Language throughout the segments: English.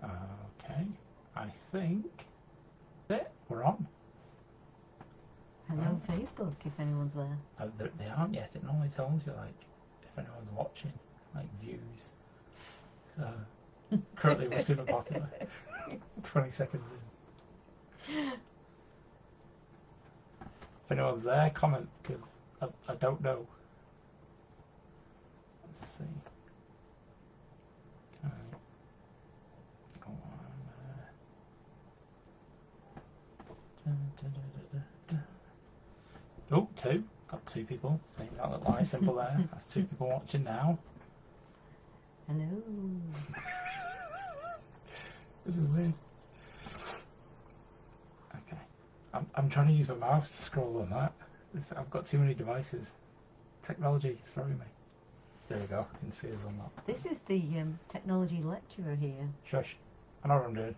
Okay, I think that's it. We're on. Hello, Facebook, if anyone's there. They aren't yet. It normally tells you like if anyone's watching, like views. So currently we're super popular. 20 seconds in. If anyone's there, comment, because I don't know. Let's see. Can I go on? Oh, two. Got two people. Seeing that little eye symbol there. That's two people watching now. Hello. This is weird. Okay. I'm trying to use my mouse to scroll on that. I've got too many devices. Technology is throwing me. There we go. You can see us on that. This is the technology lecturer here. Shush. I know what I'm doing.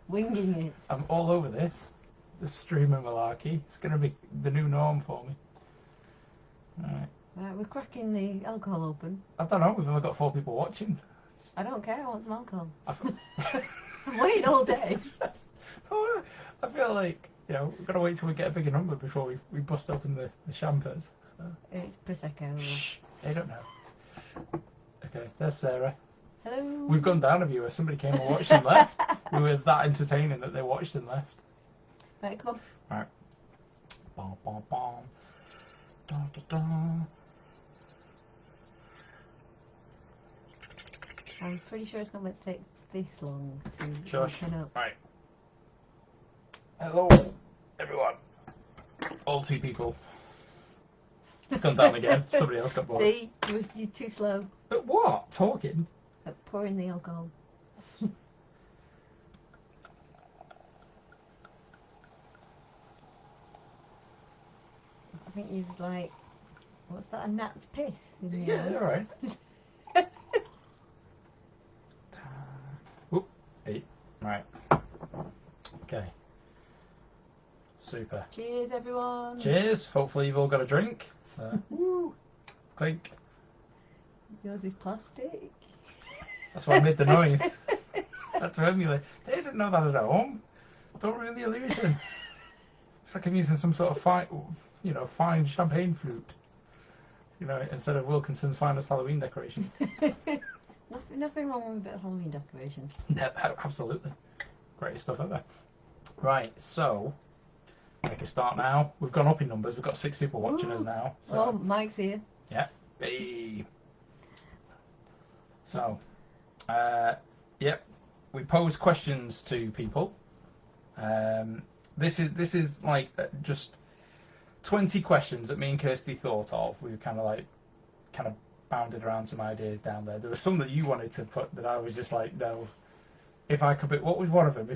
Winging it. I'm all over this. The streamer malarkey. It's going to be the new norm for me. Alright. Right, we're cracking the alcohol open. I don't know. We've only got 4 people watching. I don't care. I want some alcohol. I I'm waiting all day. I feel like, you know, we've got to wait till we get a bigger number before we bust open the champers. So. It's Prosecco. Shh. They don't know. Okay, there's Sarah. Hello. We've gone down a viewer. Somebody came and watched and left. We were that entertaining that they watched and left. Right, come on. Right. Bom, bom, bom. Da, da, da. I'm pretty sure it's not meant to take this long to Shush. open up. Right. Hello, everyone. All 2 people. It's gone down again. Somebody else got bored. See, you're too slow But what? Talking? at pouring the alcohol. I think you've like, what's that? A gnat's piss in the Yeah, eyes. alright. Oop. 8. Right. Okay. Super. Cheers, everyone. Cheers. Hopefully you've all got a drink. Woo. Clink. Yours is plastic. That's why I made the noise. That's to emulate. They didn't know that at home. Don't ruin the illusion. It's like I'm using some sort of fine champagne flute. You know, instead of Wilkinson's finest Halloween decorations. Nothing wrong with a bit of Halloween decorations. No, absolutely. Greatest stuff ever. Right, so make a start now. We've gone up in numbers. We've got 6 people watching us now. So. Oh, Mike's here. Yeah. Hey. So, yep. We pose questions to people. This is like just 20 questions that me and Kirsty thought of. We were kind of bounded around some ideas down there. There were some that you wanted to put that I was just like, no. If I could be, what was one of them?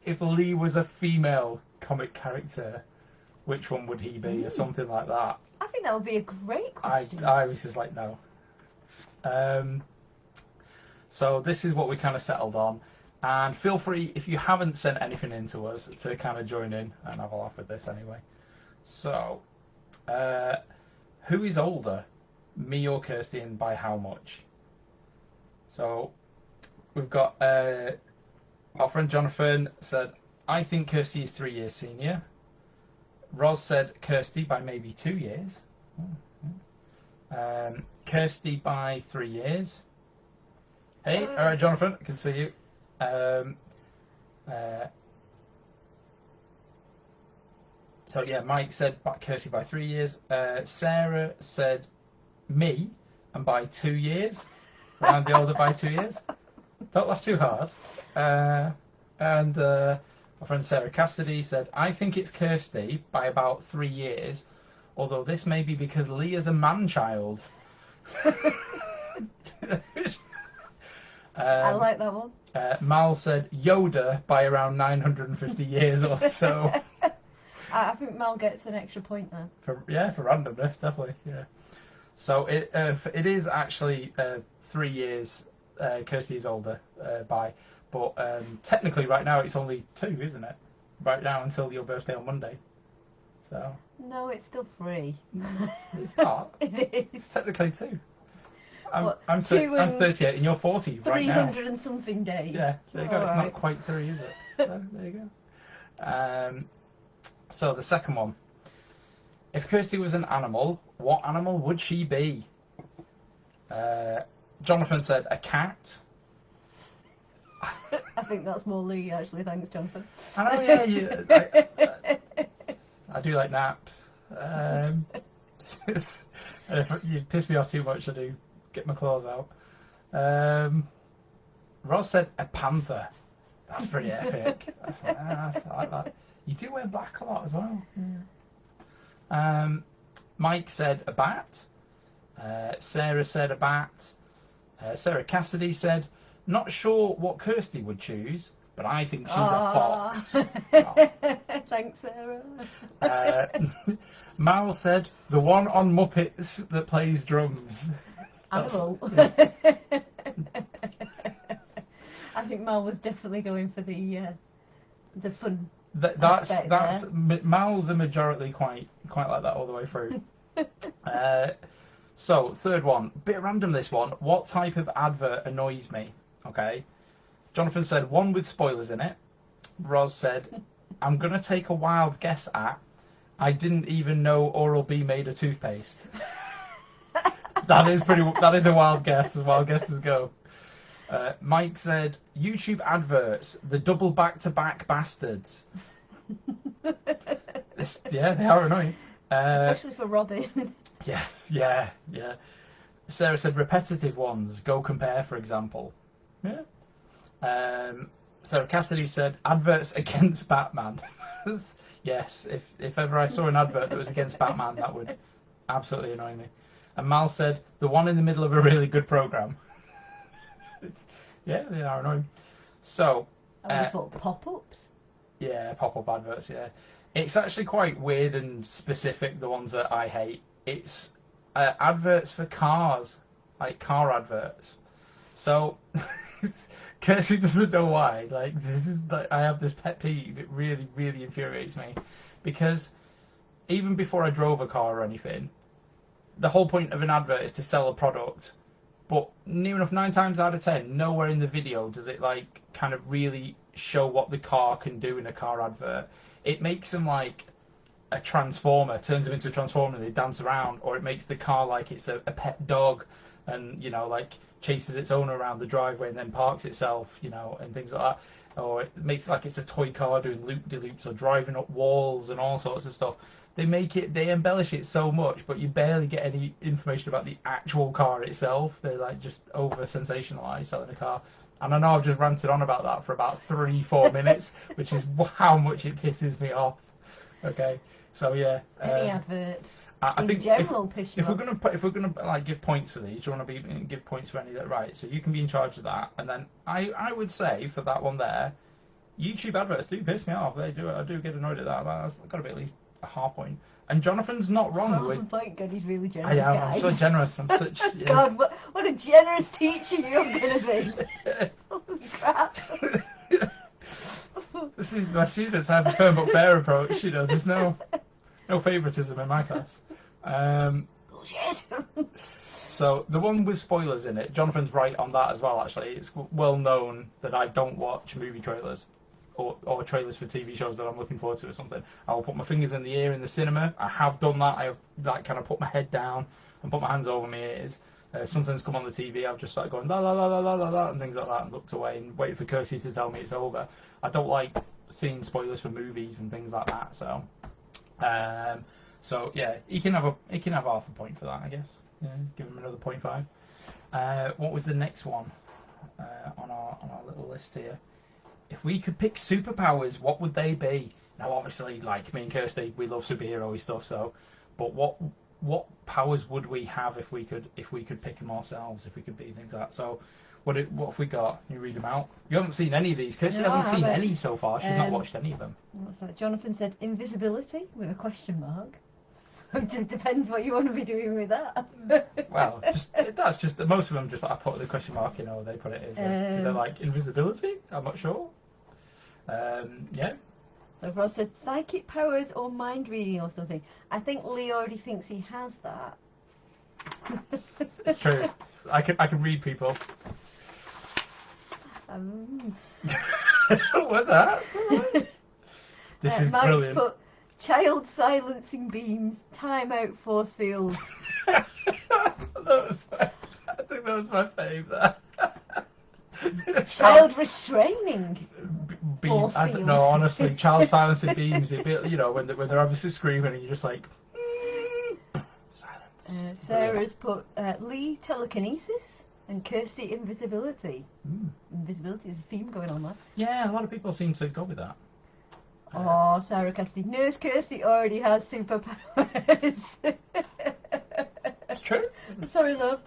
If Lee was a female comic character, which one would he be, or something like that? I think that would be a great question. I was just like, no. So this is what we kind of settled on. And feel free, if you haven't sent anything in to us, to kind of join in and have a laugh with this anyway. So, who is older, me or Kirsty, and by how much? So, we've got our friend Jonathan said, I think Kirsty is 3 years senior. Roz said Kirsty by maybe 2 years. Kirsty by 3 years. Hey, all right, Jonathan, I can see you. So yeah, Mike said Kirsty by 3 years. Sarah said me, and by 2 years. Around the older by 2 years. Don't laugh too hard. And my friend Sarah Cassidy said, I think it's Kirsty by about 3 years, although this may be because Leah's a man-child. I like that one. Mal said Yoda by around 950 years or so. I think Mal gets an extra point there. For randomness, definitely. Yeah. So it is actually 3 years. Kirsty is older by, but technically right now it's only 2, isn't it? Right now until your birthday on Monday. So. No, it's still 3. It's not. It is. It's technically 2. I'm 38 and you're 40 right now. 300 and something days. Yeah, there you go. All It's right. not quite 3, is it? So, there you go. So the second one. If Kirsty was an animal, what animal would she be? Jonathan said a cat. I think that's more Lee, actually. Thanks, Jonathan. I know, yeah. I do like naps. If you piss me off too much, I do get my claws out. Ross said a panther. That's pretty epic. I like that. You do wear black a lot as well. Yeah. Mike said a bat. Sarah said a bat. Sarah Cassidy said, not sure what Kirsty would choose, but I think she's a fox. Oh. Thanks, Sarah. Mal said, the one on Muppets that plays drums. Animal. Yeah. I think Mal was definitely going for the fun. That's Mal's a majority quite like that all the way through. So third one, bit random this one. What type of advert annoys me? Okay, Jonathan said one with spoilers in it. Roz said, I'm gonna take a wild guess at. I didn't even know Oral-B made a toothpaste. That is a wild guess, as wild guesses go. Mike said, YouTube adverts, the double back-to-back bastards. Yeah, they are annoying. Especially for Robin. Yes, yeah. Sarah said repetitive ones, go compare, for example. Yeah. Sarah Cassidy said adverts against Batman. Yes, if ever I saw an advert that was against Batman, that would absolutely annoy me. And Mal said the one in the middle of a really good program. Yeah, they are annoying. So, I thought pop-ups. Yeah, pop-up adverts. Yeah, it's actually quite weird and specific. The ones that I hate. It's adverts for cars, like car adverts. So, Kirsty doesn't know why. Like this is like I have this pet peeve. It really, really infuriates me, because even before I drove a car or anything, the whole point of an advert is to sell a product. But near enough 9 times out of 10, nowhere in the video does it like kind of really show what the car can do in a car advert. It makes them like a transformer, turns them into a transformer and they dance around, or it makes the car like it's a pet dog and, like chases its owner around the driveway and then parks itself, and things like that. Or it makes it like it's a toy car doing loop-de-loops or driving up walls and all sorts of stuff. They embellish it so much, but you barely get any information about the actual car itself. They're like just over sensationalized selling a car. And I know I've just ranted on about that for about 3-4 minutes, which is how much it pisses me off. Okay, so yeah. Any adverts I think general piss you if we're off. gonna like give points for these, do you want to give points for any that right? So you can be in charge of that, and then I would say for that one there, YouTube adverts do piss me off. They do. I do get annoyed at that. That's got to be at least a half point. And Jonathan's not wrong. Thank God he's really I generous, am. guys. I'm so generous. I'm such. Yeah. God, what a generous teacher you're going to be. Holy crap. This is my students have a firm but fair approach. There's no favouritism in my class. Bullshit. So the one with spoilers in it, Jonathan's right on that as well. Actually, it's well known that I don't watch movie trailers or trailers for TV shows that I'm looking forward to or something. I will put my fingers in the ear in the cinema. I have done that. I have like kind of put my head down and put my hands over my ears. Sometimes come on the TV, I've just started going la la la la la la la and things like that, and looked away and waited for Kirsty to tell me it's over. I don't like seeing spoilers for movies and things like that. So yeah, he can have half a point for that, I guess. Yeah, give him another 0.5. What was the next one on our little list here? If we could pick superpowers, what would they be? Now, obviously, like me and Kirsty, we love superhero stuff. So, but what powers would we have if we could pick them ourselves? If we could be things like that. So, what have we got? Can you read them out? You haven't seen any of these. Kirsty hasn't seen any so far. She's not watched any of them. What's that? Jonathan said invisibility with a question mark. It depends what you want to be doing with that. Well, that's just most of them. Just I put the question mark, they put it as they're like invisibility. I'm not sure. Yeah. So Ross said psychic powers or mind reading or something. I think Lee already thinks he has that. It's true. I can read people. What's that? This is Mike's brilliant. put child silencing beams, timeout force field. I think that was my favourite. Child restraining. Force I don't field. know, honestly, child silencing beams. You know, when they're obviously screaming and you're just like, silence. Sarah's put Lee telekinesis and Kirsty invisibility. Invisibility is a theme going on there. Yeah, a lot of people seem to go with that. Oh, Sarah Cassidy. Nurse Kirsty already has superpowers. It's true. Sorry, love.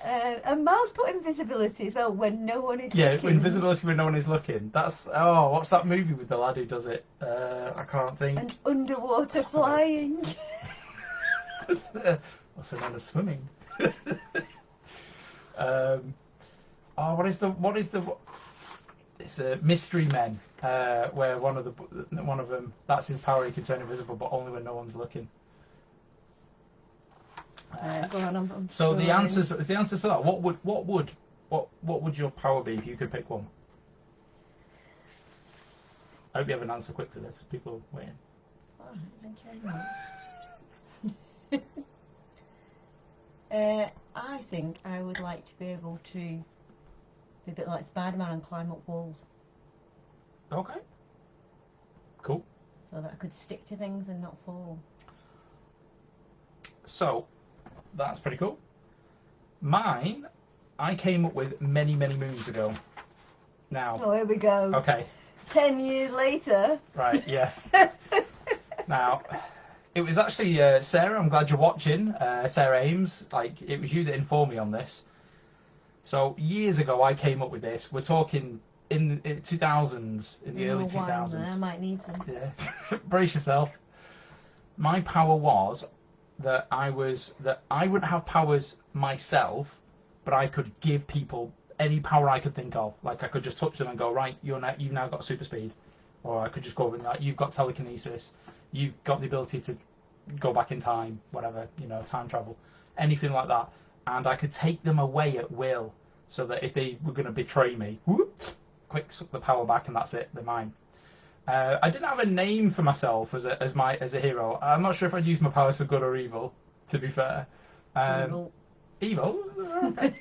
And Miles put invisibility as well when no one is Yeah, looking. invisibility when no one is looking. That's what's that movie with the lad who does it? I can't think. And underwater flying. Also known as swimming. What is the? It's Mystery Men, where one of them, that's his power. He can turn invisible, but only when no one's looking. Go on, I'm So the scrolling. answers for that. What would your power be if you could pick one? I hope you have an answer quick for this. People are waiting. Alright, thank you very much. I think I would like to be able to be a bit like Spider-Man and climb up walls, Okay. Cool. so that I could stick to things and not fall. So that's pretty cool. Mine, I came up with many moons ago. Now. Oh, here we go. Okay. 10 years later. Right. Yes. Now, it was actually Sarah. I'm glad you're watching. Sarah Ames. Like, it was you that informed me on this. So years ago, I came up with this. We're talking in 2000s, in the early 2000s. I might need some. Yeah. Brace yourself. My power was that I wouldn't have powers myself, but I could give people any power I could think of. Like, I could just touch them and go, right, you've now got super speed. Or I could just go over and like, you've got telekinesis. You've got the ability to go back in time, whatever, time travel, anything like that. And I could take them away at will, so that if they were going to betray me, whoop, quick, suck the power back, and that's it, they're mine. I didn't have a name for myself as a hero. I'm not sure if I'd use my powers for good or evil, to be fair. Evil? Okay.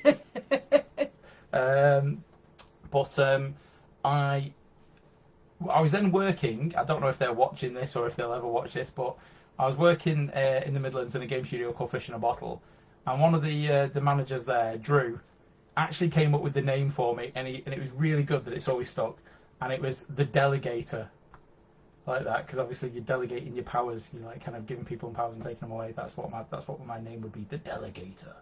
But I was then working. I don't know if they're watching this or if they'll ever watch this, but I was working in the Midlands in a game studio called Fish in a Bottle, and one of the managers there, Drew, actually came up with the name for me, and it was really good that it's always stuck, and it was the Delegator, like that, because obviously you're delegating your powers, you're like kind of giving people powers and taking them away. That's what my name would be, the Delegator.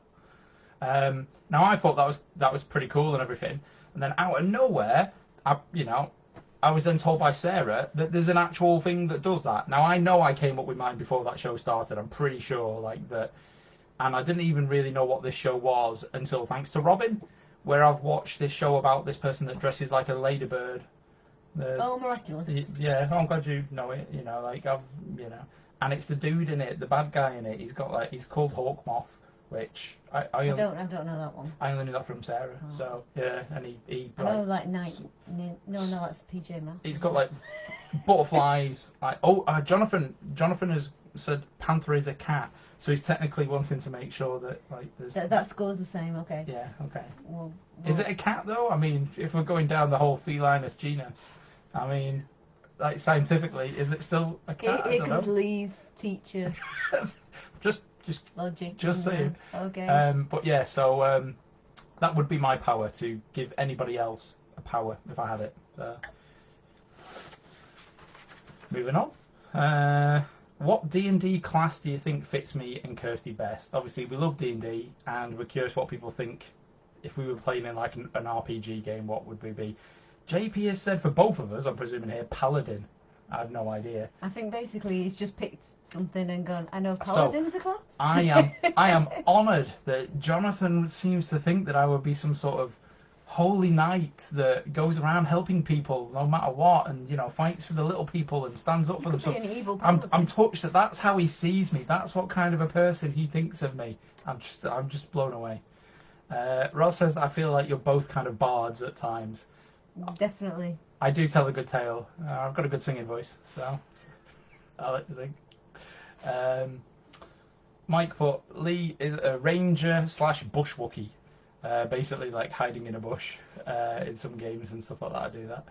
Now I thought that was pretty cool and everything, and then out of nowhere, I was then told by Sarah that there's an actual thing that does that. Now I know I came up with mine before that show started. I'm pretty sure, like that, and I didn't even really know what this show was until thanks to Robin, where I've watched this show about this person that dresses like a ladybird. Miraculous. Yeah, I'm glad you know it. And it's the dude in it, the bad guy in it. He's called Hawkmoth, which I don't know that one. I only knew that from Sarah. Oh. So yeah, and he I know like night. No, that's PJ Masks. He's got like butterflies. Jonathan has said Panther is a cat, so he's technically wanting to make sure that like there's that score's the same. Okay. Yeah. Okay. Well, is it a cat though? I mean, if we're going down the whole felinus genus, I mean, like scientifically, is it still a cat? Here comes Lee's teacher. just logic. Just saying. Okay. But yeah, so that would be my power, to give anybody else a power if I had it. Moving on. What D&D class do you think fits me and Kirsty best? Obviously, we love D&D, and we're curious what people think. If we were playing in like an RPG game, what would we be? JP has said for both of us, I'm presuming here, Paladin. I have no idea. I think basically he's just picked something and gone, I know Paladin's a class. I am honoured that Jonathan seems to think that I would be some sort of holy knight that goes around helping people no matter what, and fights for the little people and stands up for them. Could be So an evil I'm paladin. touched that that's how he sees me. That's what kind of a person he thinks of me. I'm just blown away. Ross says I feel like you're both kind of bards at times. Definitely. I do tell a good tale. I've got a good singing voice, so I like to think. Mike put Lee is a ranger slash bush Wookie. Basically like hiding in a bush in some games and stuff like that. I do that.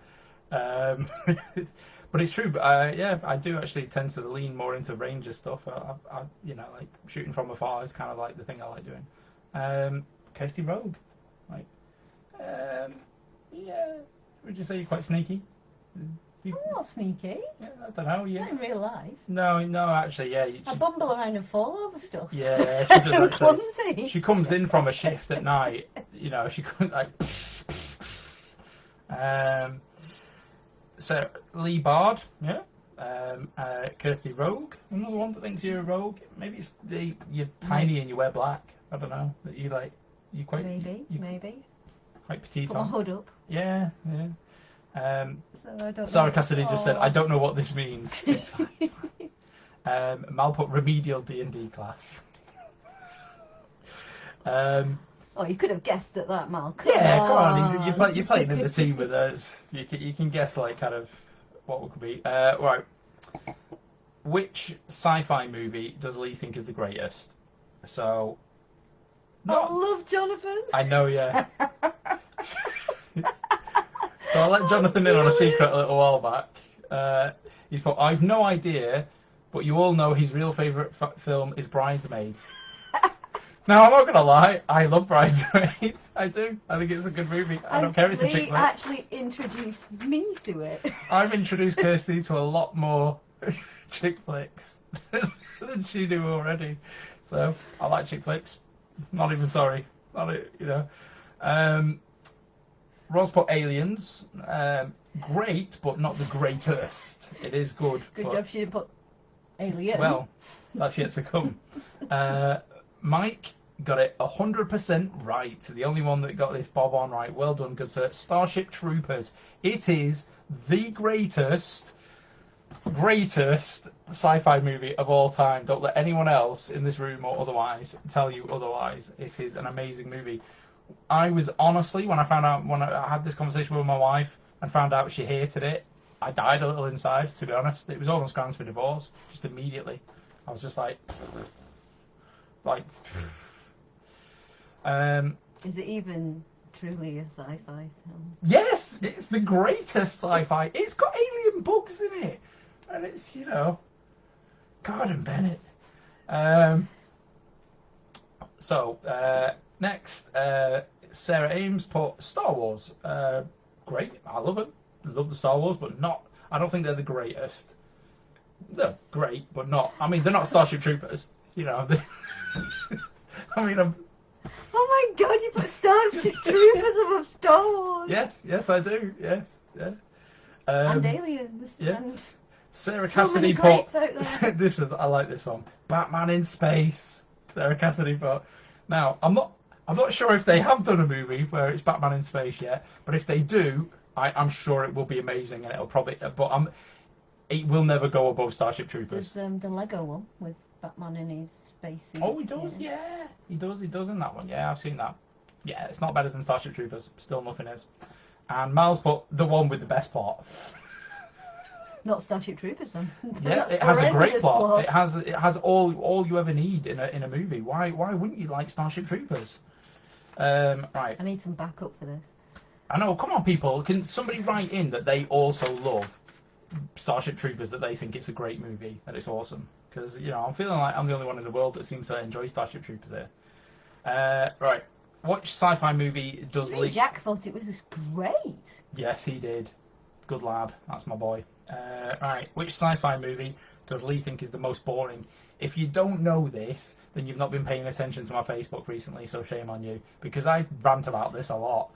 But it's true. But yeah, I do actually tend to lean more into ranger stuff. Like shooting from afar is kind of like the thing I like doing. Kirsty Rogue, like, yeah. Would you say you're quite sneaky? I'm not sneaky. Yeah, I don't know. Yeah. Not in real life. No, actually, yeah. I bumble around and fall over stuff. Yeah, she does I'm actually. clumsy. She comes in from a shift at night. She comes like. So Lee Bard, yeah. Kirsty Rogue, another one that thinks you're a rogue. Maybe it's you're tiny and you wear black. I don't know. That you like. You quite. Maybe. Quite petite. Put my hood up. Yeah. So I don't Sarah know. Cassidy just said, "I don't know what this means." It's fine. It's fine. Mal put remedial D&D class. Oh, you could have guessed at that, Mal. Come Come on. on. You're playing in the team with us. You can guess like kind of what it could be. Right. Which sci-fi movie does Lee think is the greatest? So. I love Jonathan. I know, yeah. So I let Jonathan in on a secret a little while back. He's put, I've no idea, but you all know his real favourite film is Bridesmaids. Now, I'm not going to lie, I love Bridesmaids. I do. I think it's a good movie. I don't care if it's a chick Lee flick. actually introduced me to it. I've introduced Kirsty to a lot more chick flicks than she knew already. So, I like chick flicks. Not even sorry. Ros put Aliens. Great, but not the greatest. It is good. Good but, job she didn't put Alien. Well, that's yet to come. Mike got it 100% right. The only one that got this bob on right. Well done, good sir. Starship Troopers. It is the greatest sci-fi movie of all time. Don't let anyone else in this room or otherwise tell you otherwise. It is an amazing movie. I was honestly, when I had this conversation with my wife and found out she hated it, I died a little inside, to be honest. It was almost grounds for divorce, just immediately. I was just like. Is it even truly a sci-fi film? Yes, it's the greatest sci-fi. It's got alien bugs in it, and it's Gordon Bennett. Next, Sarah Ames put Star Wars. Great, I love it. Love the Star Wars, but not. I don't think they're the greatest. They're great, but not. I mean, they're not Starship Troopers. I mean, Oh my God! You put Starship Troopers above Star Wars. Yes, I do. Yes, yeah. And Aliens. Yeah. And Sarah so Cassidy many put. greats out there. I like this one. Batman in Space. Sarah Cassidy put. Now, I'm not sure if they have done a movie where it's Batman in space yet, but if they do, I'm sure it will be amazing, and it'll probably. But it will never go above Starship Troopers. There's the Lego one with Batman in his spacesuit. Oh, he does, yeah. He does in that one. Yeah, I've seen that. Yeah, it's not better than Starship Troopers. Still nothing is. And Miles put the one with the best plot. Not Starship Troopers then. Yeah, it has a great plot. It has all you ever need in a movie. Why wouldn't you like Starship Troopers? Right. I need some backup for this. I know. Come on, people. Can somebody write in that they also love Starship Troopers? That they think it's a great movie. That it's awesome. Because I'm feeling like I'm the only one in the world that seems to enjoy Starship Troopers here. Right. Which sci-fi movie does Lee? Jack thought it was great. Yes, he did. Good lad. That's my boy. Right. Which sci-fi movie does Lee think is the most boring? If you don't know this, then you've not been paying attention to my Facebook recently, so shame on you. Because I rant about this a lot.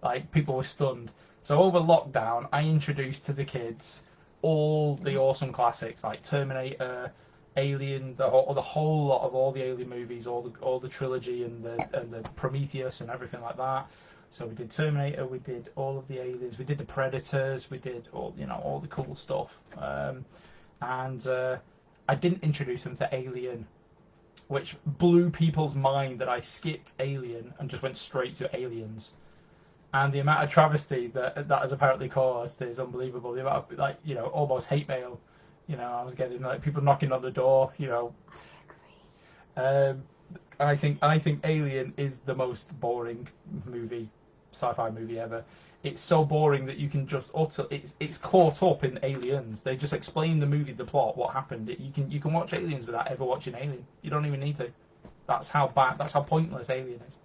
Like, people were stunned. So over lockdown, I introduced to the kids all the awesome classics, like Terminator, Alien, the whole lot of all the Alien movies, all the trilogy and the Prometheus and everything like that. So we did Terminator, we did all of the aliens, we did the Predators, we did all the cool stuff. And I didn't introduce them to Alien, which blew people's mind that I skipped Alien and just went straight to Aliens. And the amount of travesty that has apparently caused is unbelievable. The amount of, almost hate mail. I was getting people knocking on the door. I think Alien is the most boring sci-fi movie ever. It's so boring that you can just it's caught up in Aliens. They just explain the movie, the plot, what happened. You can watch Aliens without ever watching Alien. You don't even need to. That's how pointless Alien is.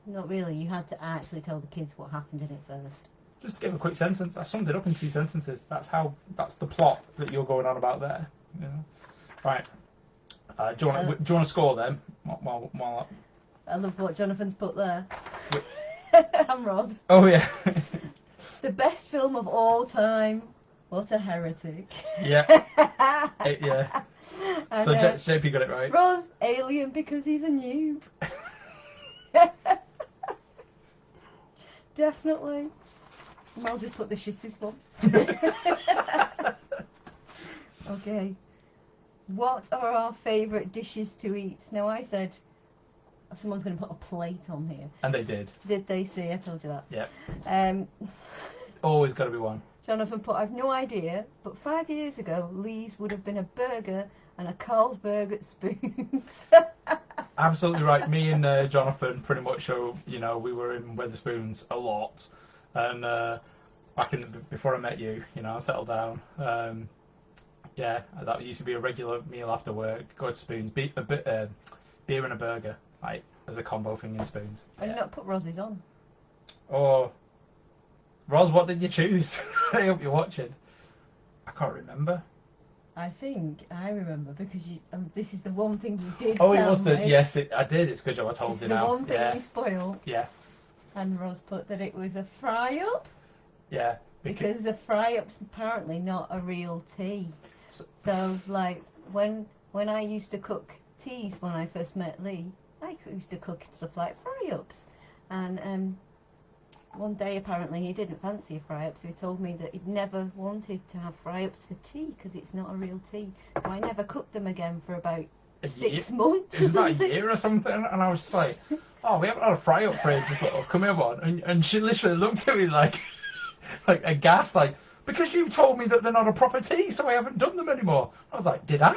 Not really. You had to actually tell the kids what happened in it first. Just to give a quick sentence. I summed it up in 2 sentences. That's the plot that you're going on about there. Right. Do you want to score then? While I love what Jonathan's put there. I'm Roz. Oh yeah. The best film of all time. What a heretic. Yeah. Yeah. And, So JP got it right. Roz, Alien because he's a noob. Definitely. I'll just put the shittest one. Okay. What are our favourite dishes to eat? Now I said someone's going to put a plate on here. And they did. Did they see? I told you that. Yeah. Always got to be one. Jonathan put, I've no idea, but 5 years ago, Lee's would have been a burger and a Carlsberg at Spoons. Absolutely right. Me and Jonathan pretty much we were in Wetherspoons a lot. And before I met you, I settled down. Yeah, that used to be a regular meal after work. Go to Spoons, beer and a burger, as a combo thing in Spoons. And not put Rozzie's on. Oh, Roz, what did you choose? I hope you're watching. I can't remember. I think I remember because this is the one thing you did. Oh, it was yes, I did. It's a good job I told you the now. The one thing you spoiled. Yeah. And Roz put that it was a fry-up. Yeah. Because a fry-up's apparently not a real tea. So when I used to cook teas when I first met Lee, I used to cook stuff like fry-ups. And one day apparently he didn't fancy a fry-up, so he told me that he'd never wanted to have fry-ups for tea because it's not a real tea. So I never cooked them again for about 6 months. It was about a year or something, and I was just like, oh, we haven't had a fry-up for ages, come here, one. And she literally looked at me like aghast, because you told me that they're not a proper tea, so I haven't done them anymore. I was like, did I?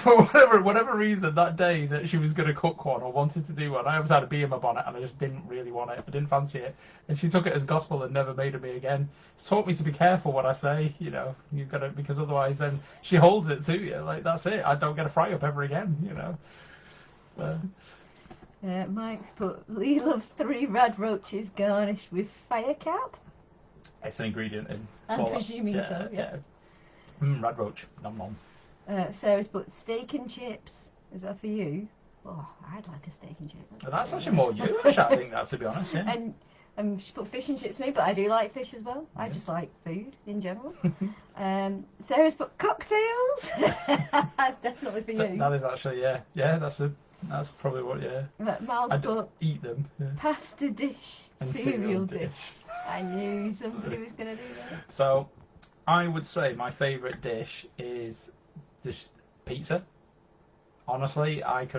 For whatever reason, that day that she was going to cook one or wanted to do one, I always had a bee in my bonnet and I just didn't really want it. I didn't fancy it. And she took it as gospel and never made it me again. She taught me to be careful what I say, you've got to, because otherwise then she holds it to you. That's it. I don't get a fry-up ever again, So. Mike's put, Lee loves 3 rad roaches garnished with fire cap. It's an ingredient in. I'm presuming so, yes. Yeah. Rad roach. Nom nom. Sarah's put steak and chips. Is that for you? Oh, I'd like a steak and chips. That's actually more you, I think, that, to be honest. Yeah. And she put fish and chips for me, but I do like fish as well. Yeah. I just like food in general. Sarah's put cocktails. Definitely for you. That is actually, yeah. Yeah, that's probably what, yeah. Miles put eat them. Yeah. Pasta dish, and cereal dish. I knew somebody was going to do that. So, I would say my favourite dish is just pizza. Honestly, I've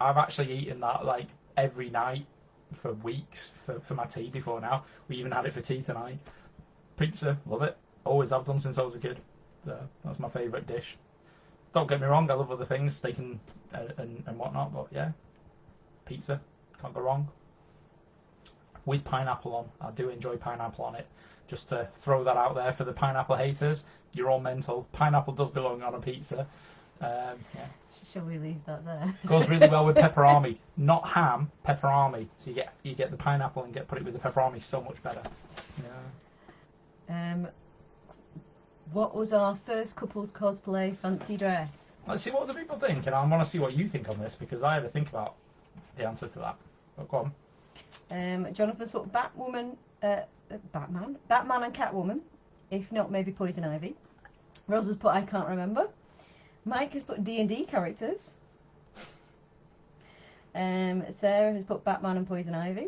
actually eaten that every night for weeks for my tea before now. We even had it for tea tonight. Pizza, love it. Always have done since I was a kid. So that's my favourite dish. Don't get me wrong, I love other things, steak and whatnot, but yeah, pizza, can't go wrong. With pineapple on, I do enjoy pineapple on it. Just to throw that out there for the pineapple haters, you're all mental. Pineapple does belong on a pizza. Yeah. Shall we leave that there? Goes really well with pepperami, not ham, pepperami. So you get the pineapple and put it with the pepperami, so much better. Yeah. What was our first couple's cosplay fancy dress? Let's see what the people think, and I want to see what you think on this because I had to think about the answer to that. But go on. Jonathan's put Batman and Catwoman. If not, maybe Poison Ivy. Rose has put I can't remember. Mike has put D&D characters. Sarah has put Batman and Poison Ivy.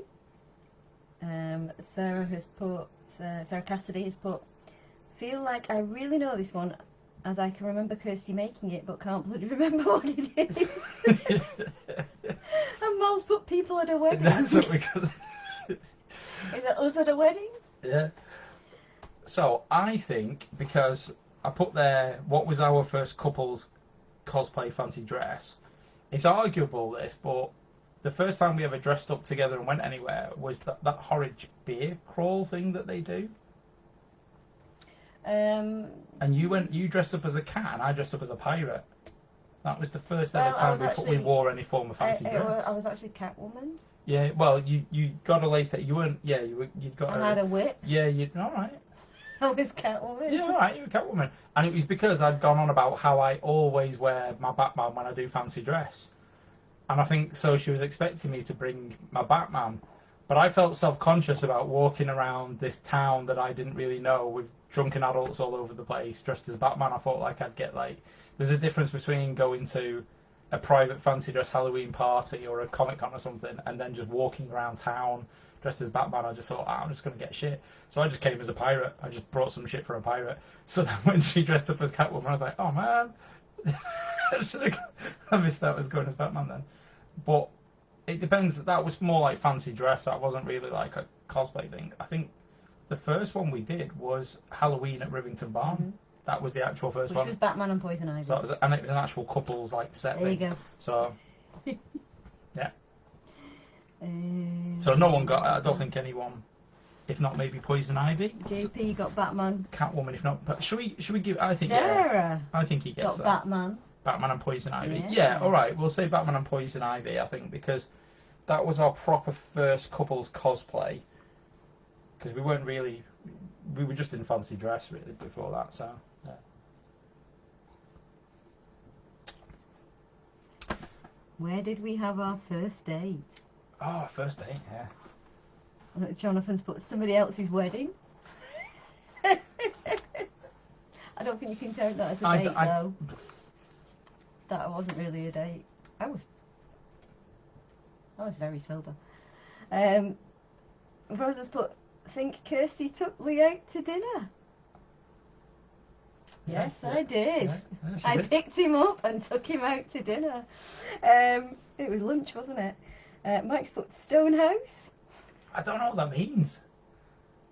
Sarah has put, Sarah Cassidy has put, feel like I really know this one, as I can remember Kirsty making it, but can't bloody remember what it is. And Mal's put people at a wedding. That's what we got. Is it us at a wedding? Yeah. So I think, because I put there, what was our first couple's cosplay fancy dress? It's arguable this, but the first time we ever dressed up together and went anywhere was that horrid beer crawl thing that they do. And you dressed up as a cat and I dressed up as a pirate. That was the first ever time we wore any form of fancy dress. I was actually Catwoman. Yeah, well, you got a later. You weren't. Yeah, you'd got. I had a whip. Yeah, you. All right. I was Catwoman. Yeah, all right. You were Catwoman, and it was because I'd gone on about how I always wear my Batman when I do fancy dress, and I think so. She was expecting me to bring my Batman, but I felt self-conscious about walking around this town that I didn't really know with drunken adults all over the place dressed as Batman. I thought like I'd get like. There's a difference between going to a private fancy dress Halloween party or a Comic-Con or something and then just walking around town dressed as Batman. I just thought, I'm just going to get shit. So I just came as a pirate. I just brought some shit for a pirate. So then when she dressed up as Catwoman, I was like, oh man. I missed out as going as Batman then. But it depends. That was more like fancy dress. That wasn't really like a cosplay thing. I think the first one we did was Halloween at Rivington Barn. Mm-hmm. That was the actual first one. Which was Batman and Poison Ivy. So it was an actual couples like set. There you go. So yeah. So no one got. I don't think anyone. If not, maybe Poison Ivy. JP got Batman. Catwoman, if not. But should we give? I think. Sarah. Yeah, I think he gets got that. Batman. Batman and Poison Ivy. Yeah. All right. We'll say Batman and Poison Ivy. I think because that was our proper first couples cosplay. Because we weren't really. We were just in fancy dress really before that. So. Yeah. Where did we have our first date? Oh, first date, yeah. Jonathan's put somebody else's wedding. I don't think you can count that as a date, though. That wasn't really a date. I was very sober. Rosa's put, think Kirsty took Lee out to dinner. Yes, yeah. I did. Yeah, I picked him up and took him out to dinner. It was lunch, wasn't it? Mike's put Stonehouse. I don't know what that means.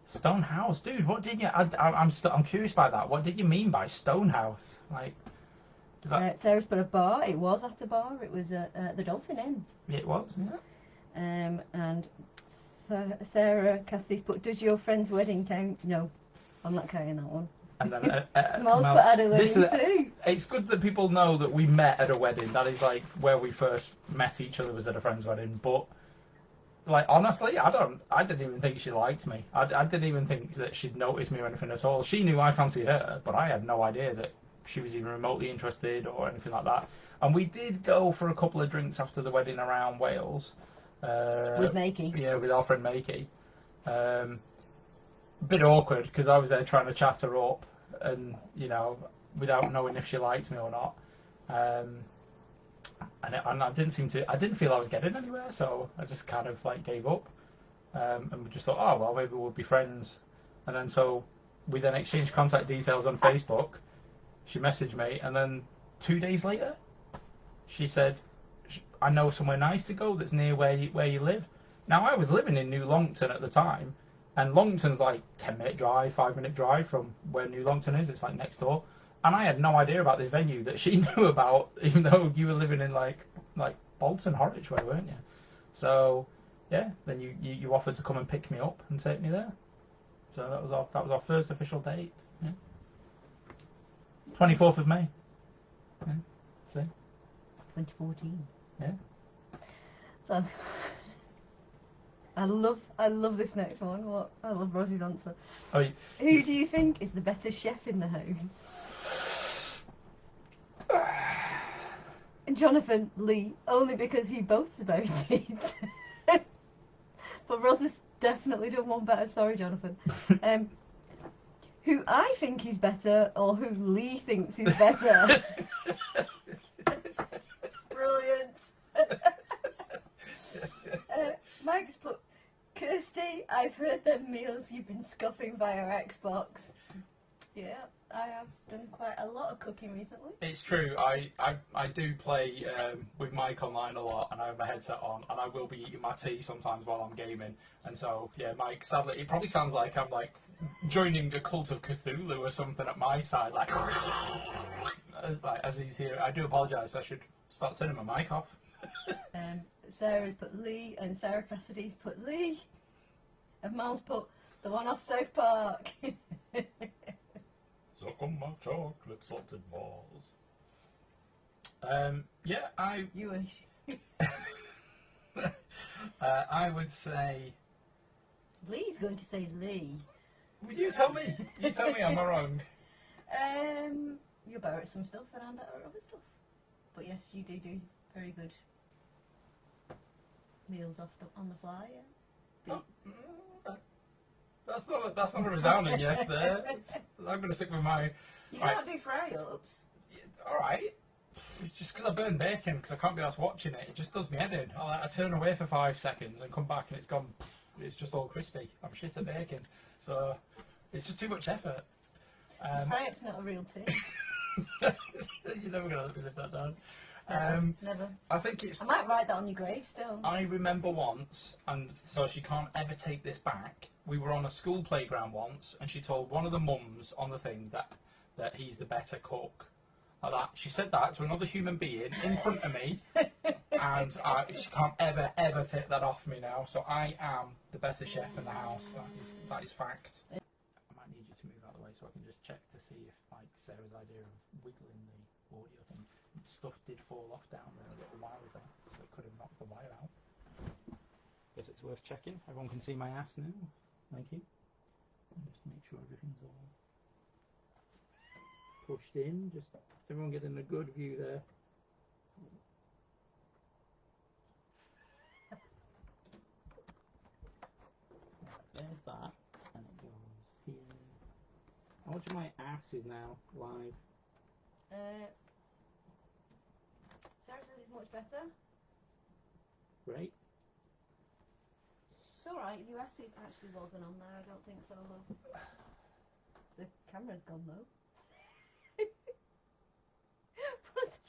Stonehouse, dude. What did you? I'm curious by that. What did you mean by Stonehouse? Like, is that... Sarah's put a bar. It was at a bar. It was at the Dolphin Inn. It was, yeah. And Sarah Cassie's put, does your friend's wedding count? No, I'm not counting that one. And then Mel's put at a wedding too. It's good that people know that we met at a wedding. That is like where we first met each other, was at a friend's wedding. But like honestly, I didn't even think she liked me. I didn't even think that she'd noticed me or anything at all. She knew I fancied her, but I had no idea that she was even remotely interested or anything like that. And we did go for a couple of drinks after the wedding around Wales. With Makey. Yeah, with our friend Makey. Bit awkward because I was there trying to chat her up, and without knowing if she liked me or not, and I didn't feel I was getting anywhere, so I just kind of like gave up, and we just thought, oh well, maybe we'll be friends, and then so we then exchanged contact details on Facebook. She messaged me, and then 2 days later, she said, I know somewhere nice to go that's near where you live. Now I was living in New Longton at the time. And Longton's like 10-minute drive, 5-minute drive from where New Longton is. It's like next door. And I had no idea about this venue that she knew about, even though you were living in like Bolton, Horwich way, weren't you? So yeah, then you offered to come and pick me up and take me there. So that was our first official date. Yeah. 24th of May. Yeah. See? 2014. Yeah. So. I love this next one. I love Rosie's answer. Oh, who do you think is the better chef in the house? Jonathan, Lee, only because he boasts about it. But Rosie's definitely done one better. Sorry, Jonathan. Who I think is better, or who Lee thinks is better. Brilliant. true. I do play with Mike online a lot, and I have my headset on, and I will be eating my tea sometimes while I'm gaming. And so, yeah, Mike, sadly, it probably sounds like I'm like joining a cult of Cthulhu or something at my side, like as he's here. I do apologise. I should start turning my mic off. Sarah's put Lee, and Sarah Cassidy's put Lee, and Mal's put the one off South Park. Suck on my chocolate salted balls. Yeah, You wish. I would say. Lee's going to say Lee. You tell me. You tell me. Am I wrong? You're better at some stuff, and I'm better at other stuff. But yes, you do very good meals on the fly. Yeah. That's not a resounding yes there. I'm going to stick with my. You can't do fry-ups. All right. It's just because I burn bacon because I can't be asked watching it. It just does me head in. I turn away for 5 seconds and come back and it's gone. It's just all crispy. I'm shit at bacon, so it's just too much effort. Fry-up's not a real tea. You're never going to live that down. Never. I think it's. I might write that on your gravestone. I remember once, and so she can't ever take this back. We were on a school playground once, and she told one of the mums on the thing that he's the better cook. Like that. She said that to another human being in front of me, and she can't ever take that off me now. So I am the better chef in the house. That is fact. I might need you to move out of the way so I can just check to see if, like, Sarah's idea of wiggling the audio thing, stuff did fall off down there a little while ago, so it could have knocked the wire out. Guess it's worth checking. Everyone can see my ass now. Thank you. And just make sure everything's all pushed in. Just everyone getting a good view there. There's that, and it goes here. How much of my ass is now live? Sarah says it's much better. Great. It's alright, your ass actually wasn't on there, I don't think so, love. The camera's gone though.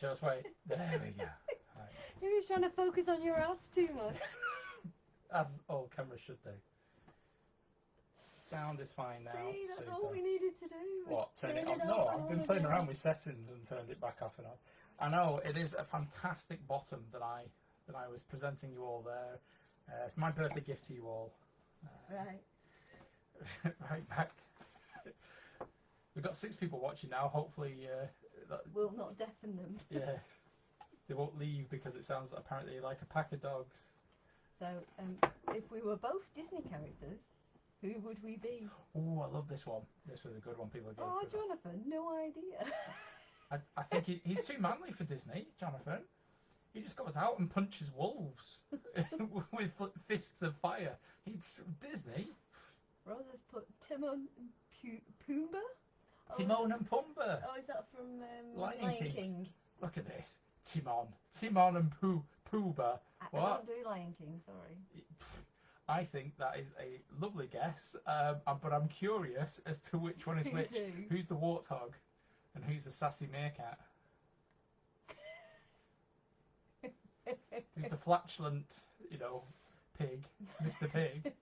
Just wait. There we go. Right. He was trying to focus on your ass too much. As all cameras should do. Sound is fine now. See, that's Super. all we needed to do. What? Turn it on? No, I've been playing around with settings and turned it back off and on. I know it is a fantastic bottom that I was presenting you all there. It's my birthday gift to you all. Right. Right back. We've got 6 people watching now. Hopefully, We'll not deafen them. Yeah, they won't leave because it sounds apparently like a pack of dogs. So, if we were both Disney characters, who would we be? Oh, I love this one. This was a good one. People gave. Oh, Jonathan, no idea. I think he's too manly for Disney, Jonathan. He just goes out and punches wolves with fists of fire. He's Disney. Rosa's put Timon and Pumbaa. Timon and Pumbaa. Oh, is that from Lion King? Look at this. Timon and Pumbaa. I don't do Lion King, sorry. I think that is a lovely guess, but I'm curious as to which one is which. Who's the warthog and who's the sassy meerkat? Who's the flatulent, pig, Mr. Pig?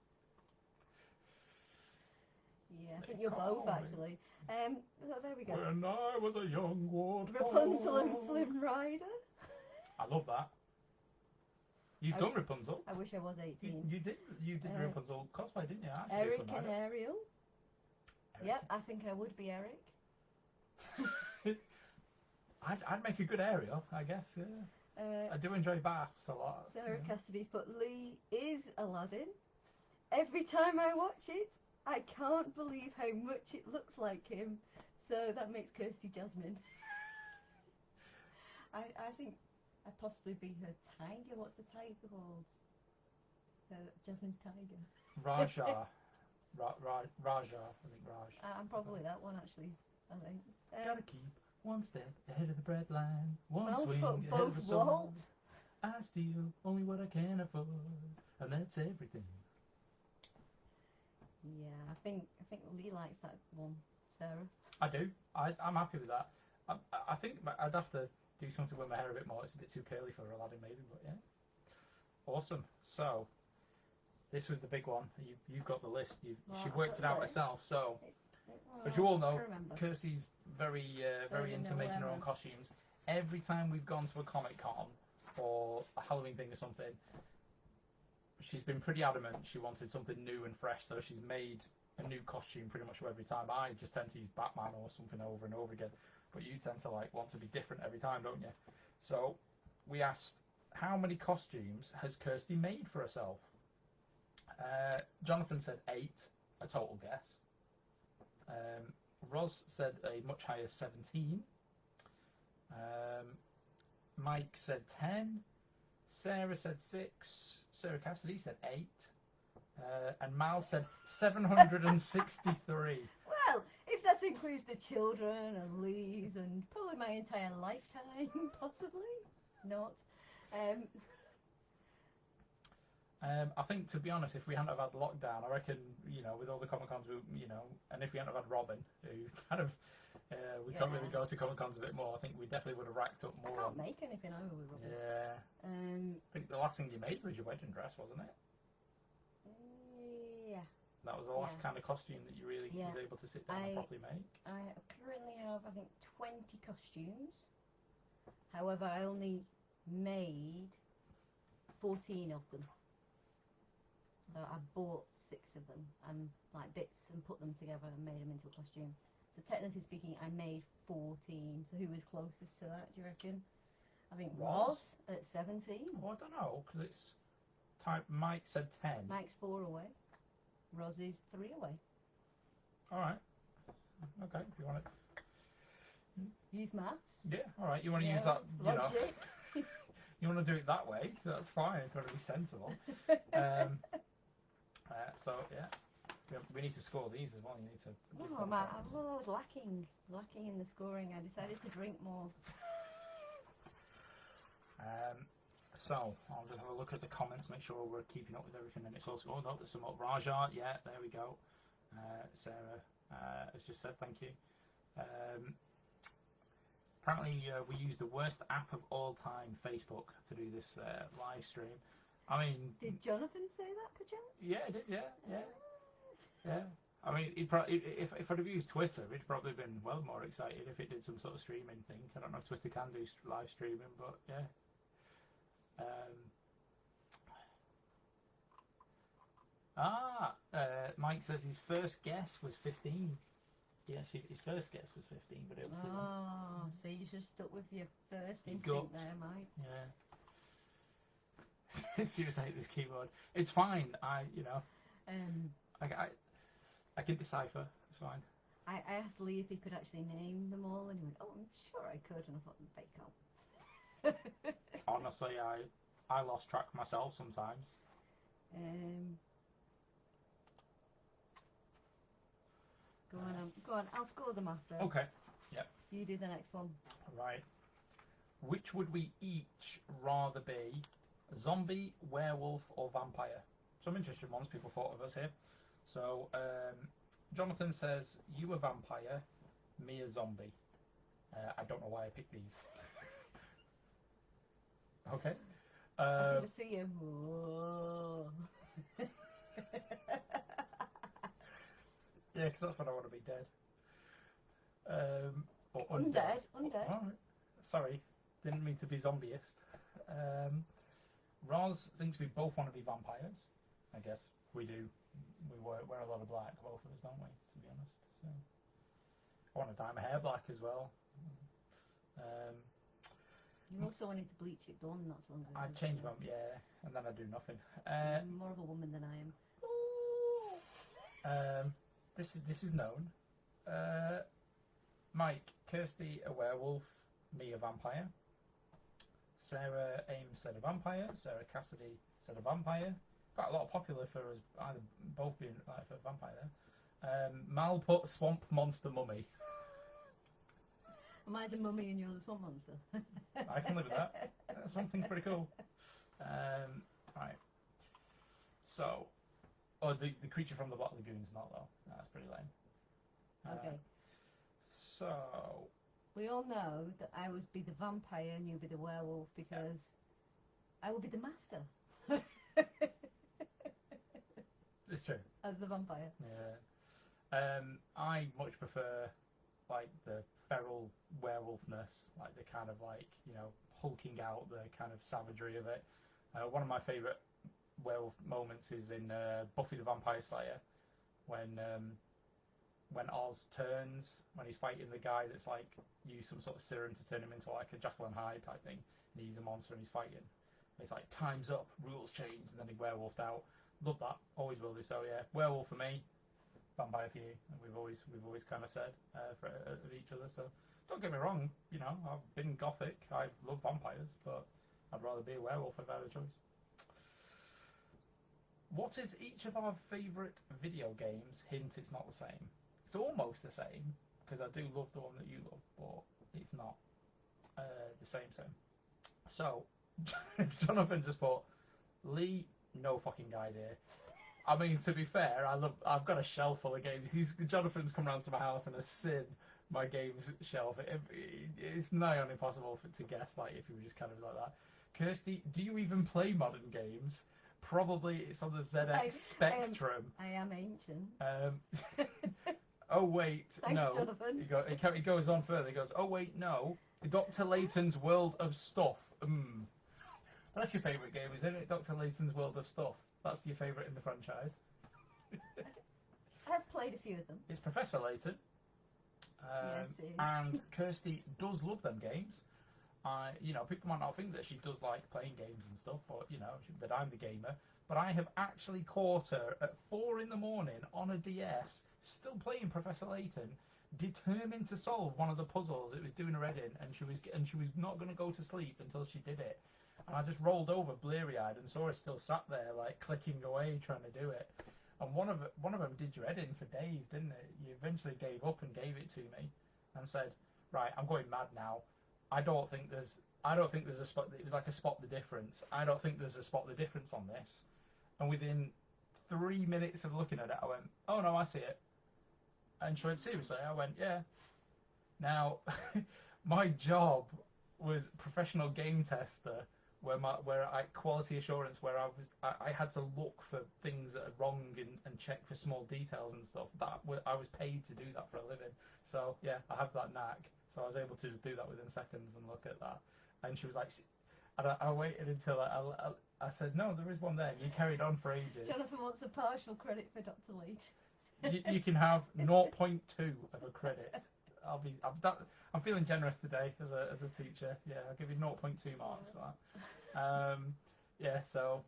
Yeah, I think you're both actually. So there we go. When I was a young warthog. Rapunzel and Flynn Rider. I love that. You've done Rapunzel. I wish I was 18. You did Rapunzel cosplay, didn't you? Eric and Ariel. Yep, I think I would be Eric. I'd make a good Ariel, I guess. Yeah. I do enjoy baths a lot. Sarah Cassidy's put Lee is Aladdin. Every time I watch it, I can't believe how much it looks like him. So that makes Kirsty Jasmine. I think I'd possibly be her tiger. What's the tiger called? Jasmine's tiger. Raja. Raja. I think Raj. I'm probably that one actually. I think. Gotta keep one step ahead of the bread line. One Well, swing but ahead of the both sun. Walt. I steal only what I can afford, and that's everything. Yeah, I think Lee likes that one, Sarah. I do. I'm happy with that. I think I'd have to do something with my hair a bit more. It's a bit too curly for Aladdin, maybe, but yeah. Awesome. So, this was the big one. You've got the list. She worked it out herself. So, as you all know, Kirsty's very into making her own costumes. Every time we've gone to a Comic Con or a Halloween thing or something, she's been pretty adamant she wanted something new and fresh. So she's made a new costume pretty much every time. I just tend to use Batman or something over and over again, but you tend to want to be different every time, don't you? So we asked, how many costumes has Kirsty made for herself? Jonathan said 8, a total guess. Roz said a much higher 17. Mike said 10. Sarah said 6. Sarah Cassidy said 8. And Mal said 763. Well, if that includes the children and Lee's and probably my entire lifetime, possibly not. I think, to be honest, if we hadn't have had lockdown, I reckon, with all the Comic Cons, and if we hadn't have had Robin, who kind of, we can't really go to Comic Cons a bit more, I think we definitely would have racked up more. I can't make anything over with Robin. Yeah. I think the last thing you made was your wedding dress, wasn't it? Yeah. That was the last kind of costume that you really was able to sit down and properly make. I currently have, I think, 20 costumes. However, I only made 14 of them. So I bought 6 of them and bits and put them together and made them into a costume. So technically speaking, I made 14. So who was closest to that, do you reckon? I think Roz at 17. Oh, I don't know, because it's Mike said 10. Mike's 4 away. Roz is 3 away. Alright. Okay, if you want to... Use maths. Yeah, alright, you want to use that, logic. You want to do it that way, that's fine, you've got to be sensible. So, yeah. We need to score these as well. You need to. I was lacking in the scoring. I decided to drink more. So I'll just have a look at the comments, make sure we're keeping up with everything. And it's also, oh no, there's some up. Raja, yeah, there we go. Sarah has just said thank you. Apparently, we used the worst app of all time, Facebook, to do this live stream. I mean, did Jonathan say that, perchance? Yeah, he did. Yeah. I mean, if I'd have used Twitter, he'd probably been well more excited if it did some sort of streaming thing. I don't know if Twitter can do live streaming, but yeah. Mike says his first guess was 15. Yeah, his first guess was 15, but it was. Oh, so you just stuck with your first instinct there, Mike. Yeah. Seriously, I hate this keyboard. It's fine. I can decipher. It's fine. I asked Lee if he could actually name them all, and he went, "Oh, I'm sure I could," and I thought, "They can't." Honestly, I lost track myself sometimes. Go on. I'll score them after. Okay. Yep. You do the next one. Right. Which would we each rather be? Zombie, werewolf, or vampire? Some interesting ones people thought of us here. So, Jonathan says, you a vampire, me a zombie. I don't know why I picked these. Okay. I can just see you. Yeah, because that's when I want to be dead. Or undead. Oh, right. Sorry, didn't mean to be zombieist. Roz thinks we both want to be vampires. I guess we do. We wear a lot of black, both of us, don't we? To be honest. So I want to dye my hair black as well. You also wanted to bleach it blonde not so long ago. I changed my and then I do nothing. You're more of a woman than I am. This is known. Mike, Kirsty a werewolf, me a vampire. Sarah Ames said a vampire. Sarah Cassidy said a vampire. Quite a lot of popular for us either both being for a vampire there. Mal put swamp monster mummy. Am I the mummy and you're the swamp monster? I can live with that. Something's pretty cool. Right. So, the creature from the Black Lagoon's not though. That's pretty lame. Okay. So, we all know that I would be the vampire and you'd be the werewolf because I would be the master. It's true. As the vampire. Yeah. I much prefer like the feral werewolfness, like the kind of like, you know, hulking out, the kind of savagery of it. One of my favourite werewolf moments is in Buffy the Vampire Slayer when Oz turns, when he's fighting the guy that's like used some sort of serum to turn him into like a Jekyll and Hyde type thing, and he's a monster and he's fighting. And it's like time's up, rules change, and then he werewolfed out. Love that, always will do. So yeah, werewolf for me, vampire for you, and we've always kind of said for of each other. So don't get me wrong, you know, I've been gothic, I love vampires, but I'd rather be a werewolf if I had a choice. What is each of our favourite video games? Hint, it's not the same. It's almost the same, because I do love the one that you love, but it's not the same. So, Jonathan just put, Lee, no fucking idea. I mean, to be fair, I've got a shelf full of games. Jonathan's come round to my house and has seen my games shelf. It's nigh on impossible to guess, like, if you were just kind of like that. Kirsty, do you even play modern games? Probably it's on the ZX Spectrum. I am ancient. Oh wait, Thanks, no. Jonathan. He goes on further. He goes, oh wait, no. Dr. Layton's World of Stuff. That's your favourite game, isn't it? Dr. Layton's World of Stuff. That's your favourite in the franchise. I've played a few of them. It's Professor Layton. Yes, it is. And Kirsty does love them games. You know, people might not think that she does like playing games and stuff, but you know, that I'm the gamer. But I have actually caught her at 4 in the morning on a DS, still playing Professor Layton, determined to solve one of the puzzles it was doing her head in, and she was not going to go to sleep until she did it. And I just rolled over bleary-eyed and saw her still sat there, like clicking away, trying to do it. And one of them did your head in for days, didn't it? You eventually gave up and gave it to me, and said, "Right, I'm going mad now. I don't think there's a spot." It was like a spot the difference. I don't think there's a spot the difference on this. And within 3 minutes of looking at it, I went, "Oh no, I see it." And she went, "Seriously?" I went, "Yeah." Now, my job was professional game tester, where I quality assurance, where I had to look for things that are wrong and check for small details and stuff. I was paid to do that for a living. So yeah, I have that knack. So I was able to just do that within seconds and look at that. And she was like, and I waited until I said, "No, there is one there." And you carried on for ages. Jonathan wants a partial credit for Dr. Leach. You can have 0.2 of a credit. I'm feeling generous today as a teacher. Yeah, I'll give you 0.2 marks for that. Yeah, so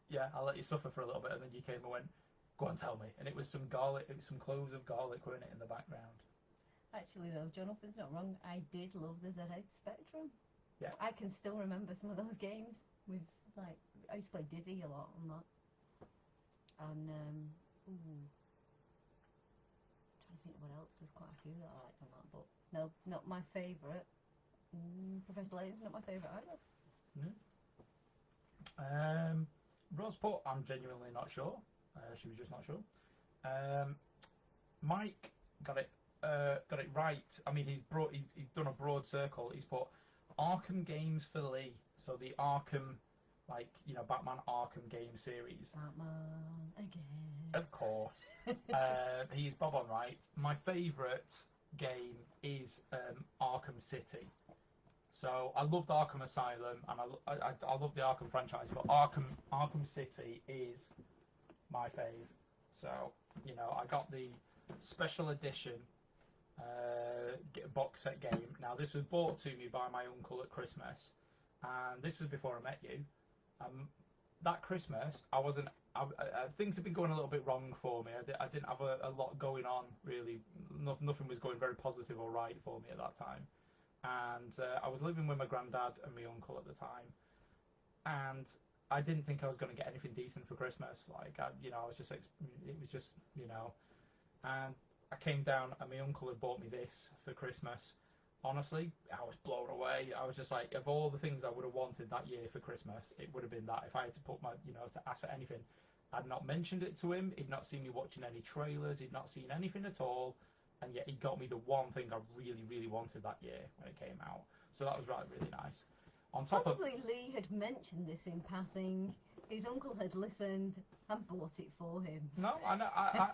yeah, I'll let you suffer for a little bit, and then you came and went, "Go on, tell me." And it was some garlic. It was some cloves of garlic were in it in the background. Actually, though, Jonathan's not wrong. I did love the ZX Spectrum. Yeah. I can still remember some of those games. With like, I used to play Dizzy a lot on that. And I'm trying to think what else. There's quite a few that I liked on that, but no, not my favourite. Professor Layton's not my favourite either. No. Rose put, I'm genuinely not sure. She was just not sure. Mike got it right. I mean, he's done a broad circle. He's put Arkham games for Lee. So the Arkham, like, you know, Batman Arkham game series. Batman again. Of course. He's bob on right. My favourite game is Arkham City. So I loved Arkham Asylum and I love the Arkham franchise, but Arkham City is my fave. So, you know, I got the special edition box set game. Now, this was bought to me by my uncle at Christmas, and this was before I met you. That Christmas, I wasn't. Things had been going a little bit wrong for me. I didn't have a lot going on really. Nothing was going very positive or right for me at that time, and I was living with my granddad and my uncle at the time, and I didn't think I was going to get anything decent for Christmas. Like, I was just, it was just, and I came down and my uncle had bought me this for Christmas. Honestly, I was blown away. I was just like, of all the things I would have wanted that year for Christmas, it would have been that. If I had to put to ask for anything, I'd not mentioned it to him. He'd not seen me watching any trailers. He'd not seen anything at all. and yet he got me the one thing I really, really wanted that year when it came out. So that was really nice. On top Probably Lee had mentioned this in passing. His uncle had listened and bought it for him. No, I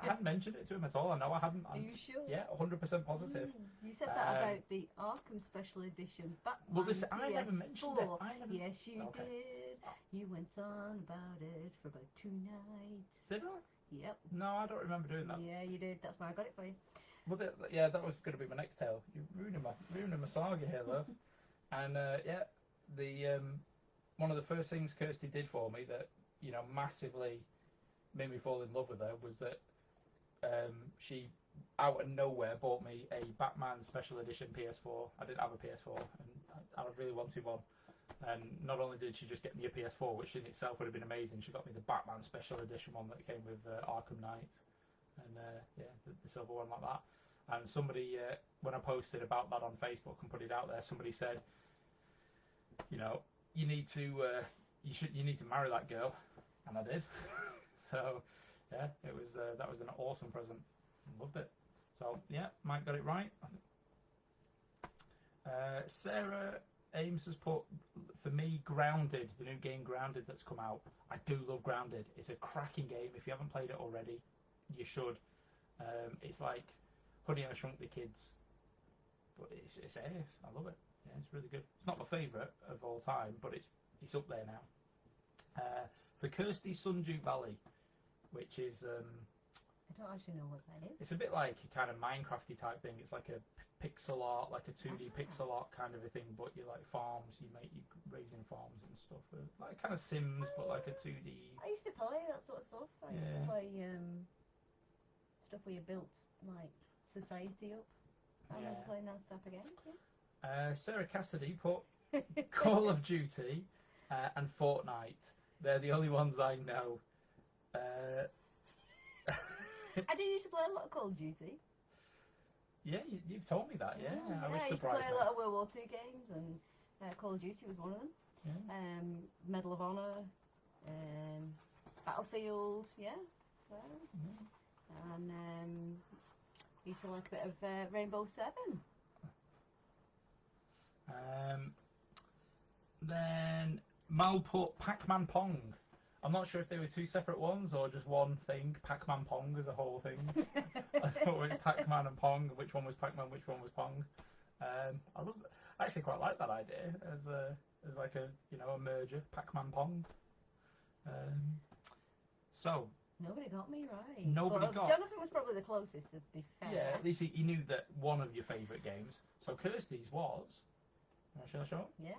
hadn't mentioned it to him at all. I know I hadn't. Are you sure? Yeah, 100% positive. You said that about the Arkham Special Edition Batman. Well, this I PS4. never mentioned it. Yes, you did. You went on about it for about 2 nights. Did I? Yep. No, I don't remember doing that. Yeah, you did. That's why I got it for you. Well, that was going to be my next tale. You're ruining my saga here, though. And the one of the first things Kirsty did for me that massively made me fall in love with her was that she out of nowhere bought me a Batman Special Edition PS4. I didn't have a PS4, and I really wanted one. And not only did she just get me a PS4, which in itself would have been amazing, she got me the Batman Special Edition one that came with Arkham Knight, and the silver one like that. And somebody, when I posted about that on Facebook and put it out there, somebody said, you need to you need to marry that girl, and I did. So yeah, it was that was an awesome present. Loved it. So yeah, Mike got it right. Sarah Ames has put for me Grounded, the new game Grounded that's come out. I do love Grounded. It's a cracking game. If you haven't played it already, you should. It's like Honey and I Shrunk the Kids, but it's ace. I love it. Yeah, it's really good. It's not my favourite of all time, but it's up there now. For Kirsty, Sundew Valley, which is I don't actually know what that is. it's a bit like a kind of Minecrafty type thing. It's like a pixel art, like a 2D pixel art kind of a thing, but you're like farms. You raising farms and stuff. Like kind of Sims, but like a 2D. I used to play that sort of stuff. I used to play stuff where you built like society up. I remember playing that stuff again. Yeah. Sarah Cassidy put Call of Duty and Fortnite. They're the only ones I know. I did used to play a lot of Call of Duty. Yeah, you've told me that. Yeah, I used to play a lot of World War II games, and Call of Duty was one of them. Yeah. Medal of Honor, Battlefield, and used to like a bit of Rainbow Seven. Then Mal put Pac-Man Pong. I'm not sure if they were two separate ones or just one thing. Pac-Man Pong as a whole thing. I thought it was Pac-Man and Pong. Which one was Pac-Man? Which one was Pong? I actually quite like that idea as like a a merger. Pac-Man Pong. So Nobody got me right. Jonathan was probably the closest, to be fair. Yeah, at least he knew that one of your favourite games. So Kirsty's was. Shall I show him? Yeah.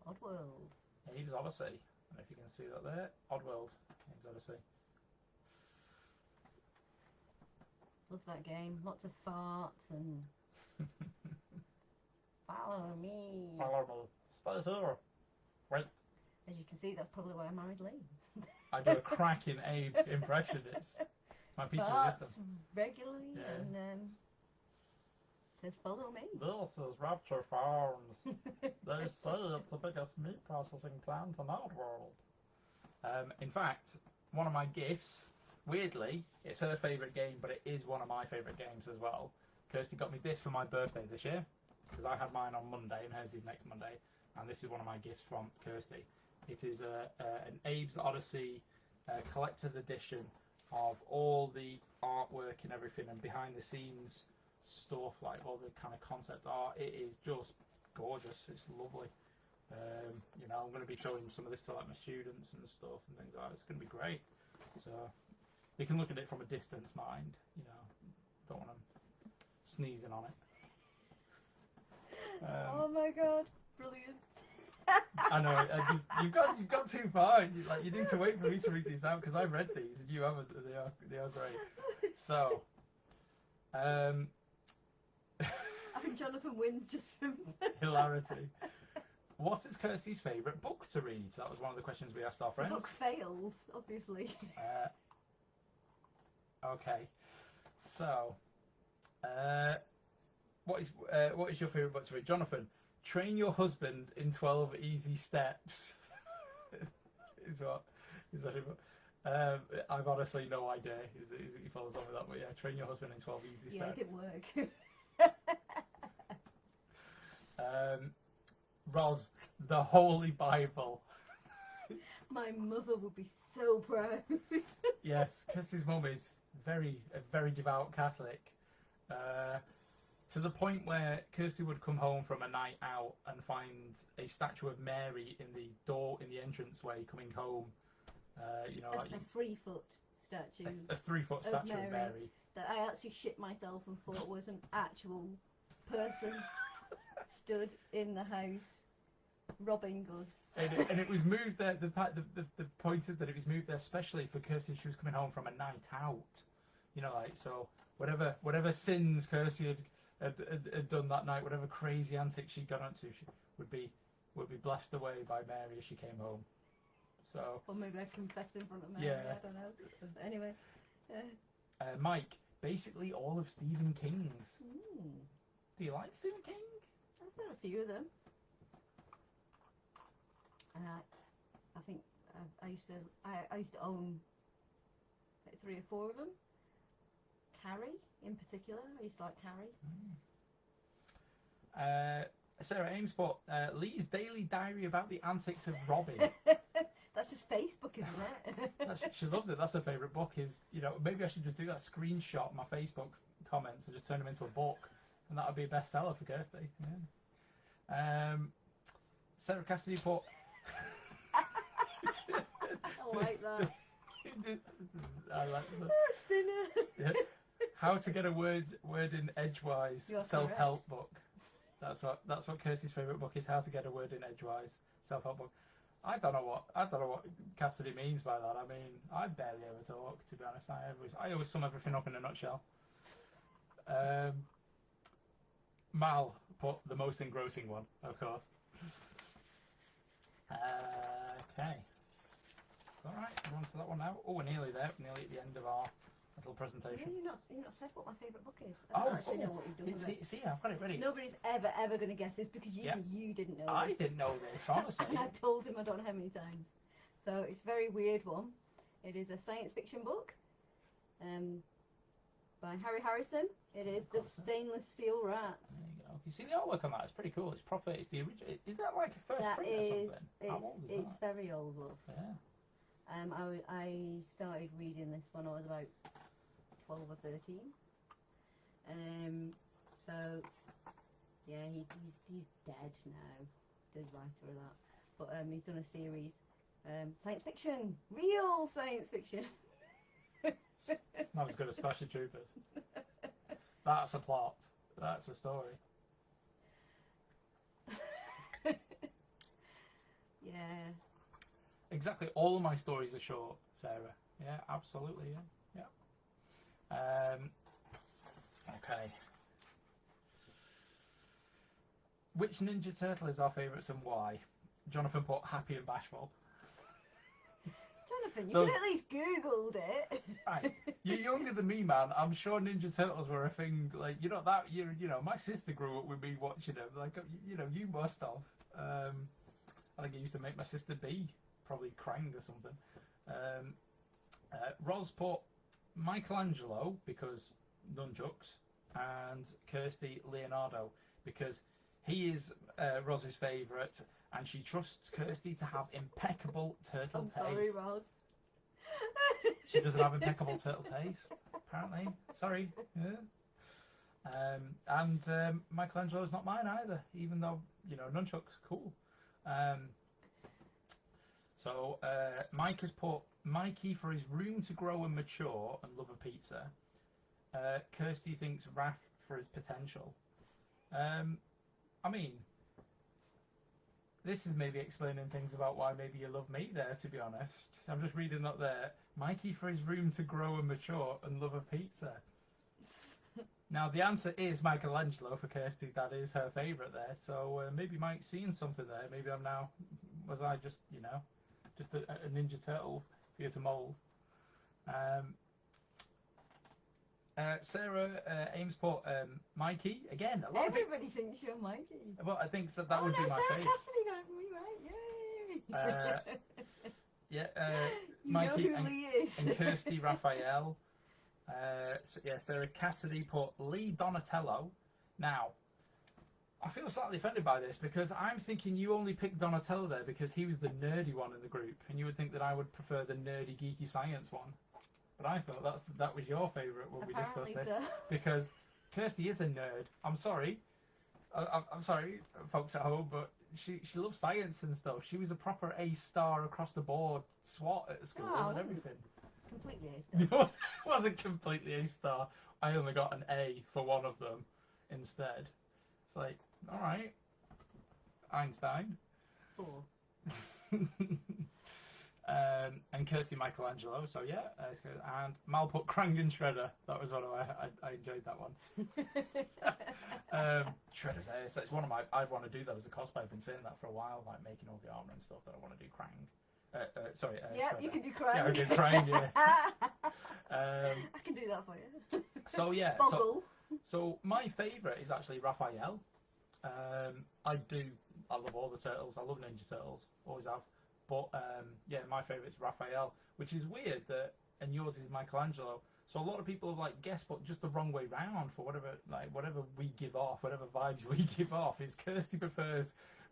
Oddworld. Abe's Odyssey. I don't know if you can see that there. Oddworld. Abe's Odyssey. Love that game. Lots of farts and. Follow me. Follow me. Stay here. Wait. As you can see, that's probably why I married Lee. I do a cracking Abe impression. It's my piece of wisdom. Regularly and says follow me. This is Rapture Farms. They say it's the biggest meat processing plant in our world. In fact, one of my gifts, weirdly, it's her favourite game, but it is one of my favourite games as well. Kirsty got me this for my birthday this year, because I had mine on Monday and hers is next Monday, and this is one of my gifts from Kirsty. It is an Abe's Odyssey collector's edition of all the artwork and everything and behind the scenes stuff, like all the kind of concept art. It is just gorgeous. It's lovely. I'm going to be showing some of this to like my students and stuff and things like that. It's going to be great. So you can look at it from a distance, mind. Don't want them sneezing on it. Oh my god, brilliant. I know, you've got too far. You need to wait for me to read these out because I've read these and you haven't. They are great. So, I think Jonathan wins just from hilarity. What is Kirsty's favourite book to read? That was one of the questions we asked our friends. The book fails, obviously. Okay, so what is your favourite book to read, Jonathan? Train Your Husband in 12 Easy Steps. is what he put. I've honestly no idea. Is it he follows on with that? But yeah, train your husband in 12 easy steps. Yeah, it didn't work. Ros, the Holy Bible. My mother would be so proud. Yes, Kirsty's mum is a very devout Catholic. To the point where Kirsty would come home from a night out and find a statue of Mary in the entranceway coming home. Like a 3-foot statue. A 3-foot statue of Mary. That I actually shit myself and thought was an actual person stood in the house robbing us. And it was moved there. The point is that it was moved there specially for Kirsty. She was coming home from a night out. So whatever sins Kirsty had done that night, whatever crazy antics she'd gone up to, she would be blessed away by Mary as she came home. So. Or maybe I confess in front of Mary. Yeah. I don't know. Anyway. Mike, basically all of Stephen King's. Mm. Do you like Stephen King? I've read a few of them. I think I used to own like 3 or 4 of them. Carrie, in particular, I used to like Carrie. Sarah Ames put Lee's daily diary about the antics of Robin. That's just Facebook, isn't it? She loves it. That's her favourite book. Maybe I should just do that screenshot my Facebook comments and just turn them into a book, and that would be a bestseller for Kirsty. Yeah. Sarah Cassidy put. I like that. I like that. Sinner. Yeah. How to get a word in edgewise self-help book. That's what Kirsty's favourite book is. How to get a word in edgewise self-help book. I don't know what Cassidy means by that. I mean, I barely ever talk, to be honest. I always sum everything up in a nutshell. Mal put the most engrossing one, of course. Okay. All right, we're on to that one now. Oh, we're nearly there. Nearly at the end of our little presentation. No, you've not said what my favourite book is. I don't actually know what you've done with it. See, I've got it ready. Nobody's ever going to guess this because you didn't know this. I didn't know this, honestly. And I've told him I don't know how many times. So it's a very weird one. It is a science fiction book by Harry Harrison. It is The Stainless Steel Rats. There you go. You see the artwork on that? It's pretty cool. It's proper. It's the original. Is that like a first print or something? How old is that? It's very old, love. Yeah. I started reading this when I was about 12 or 13. So yeah, he's dead now, the writer of that. But he's done a series, science fiction, real science fiction. It's not as good as Starship Troopers. That's a plot. That's a story. Yeah. Exactly. All of my stories are short, Sarah. Yeah, absolutely. Yeah. Okay. Which Ninja Turtle is our favourite and why? Jonathan put Happy and Bashful. Jonathan, you could at least Googled it. Right. You're younger than me, man. I'm sure Ninja Turtles were a thing. Like, my sister grew up with me watching them. Like, you must have. I think it used to make my sister be probably Krang or something. Ros put Michelangelo because nunchucks, and Kirsty Leonardo because he is Ros's favourite, and she trusts Kirsty to have impeccable turtle taste. Sorry, Ros. She doesn't have impeccable turtle taste, apparently. Sorry. Yeah. And Michelangelo's not mine either, even though, nunchucks, cool. So Mike has put Mikey for his room to grow and mature and love a pizza. Kirsty thinks Raph for his potential. I mean, this is maybe explaining things about why maybe you love me there, to be honest. I'm just reading that there. Mikey for his room to grow and mature and love a pizza. Now, the answer is Michelangelo for Kirsty. That is her favourite there. So maybe Mike's seeing something there. Maybe was I just, just a Ninja Turtle for you to mould. Sarah Ames put Mikey again. Everybody thinks you're Mikey. Well, I think that would be my Sarah favourite. Cassidy got me right. Yay! Yeah, You know Mikey who Lee is. and Kirsty Raphael. Yeah, Sarah Cassidy put Lee Donatello. Now, I feel slightly offended by this because I'm thinking you only picked Donatello there because he was the nerdy one in the group, and you would think that I would prefer the nerdy, geeky science one. But I thought that was your favourite when we discussed Apparently this so. because Kirsty is a nerd. I'm sorry, I'm sorry, folks at home, but she loves science and stuff. She was a proper A star across the board, SWAT at school No, I and wasn't everything. completely aced It it. wasn't completely A star. I only got an A for one of them instead. It's like, all right, Einstein. 4. And Kirsty Michelangelo, so yeah, and Mal put Krang and Shredder. That was one of I enjoyed that one. Shredder's ace. That's one of my. I'd want to do that as a cosplay. I've been saying that for a while, like making all the armor and stuff. That I want to do Krang. Sorry. Yep, Shredder. you can do Krang. Yeah, I do Krang. Yeah. I can do that for you. So yeah. Boggle. So my favourite is actually Raphael. I love all the turtles. I love Ninja Turtles. Always have. But yeah, my favourite is Raphael, which is weird that, and yours is Michelangelo. So a lot of people have like guessed, but just the wrong way round for whatever we give off, whatever vibes we give off. Is Kirsty prefers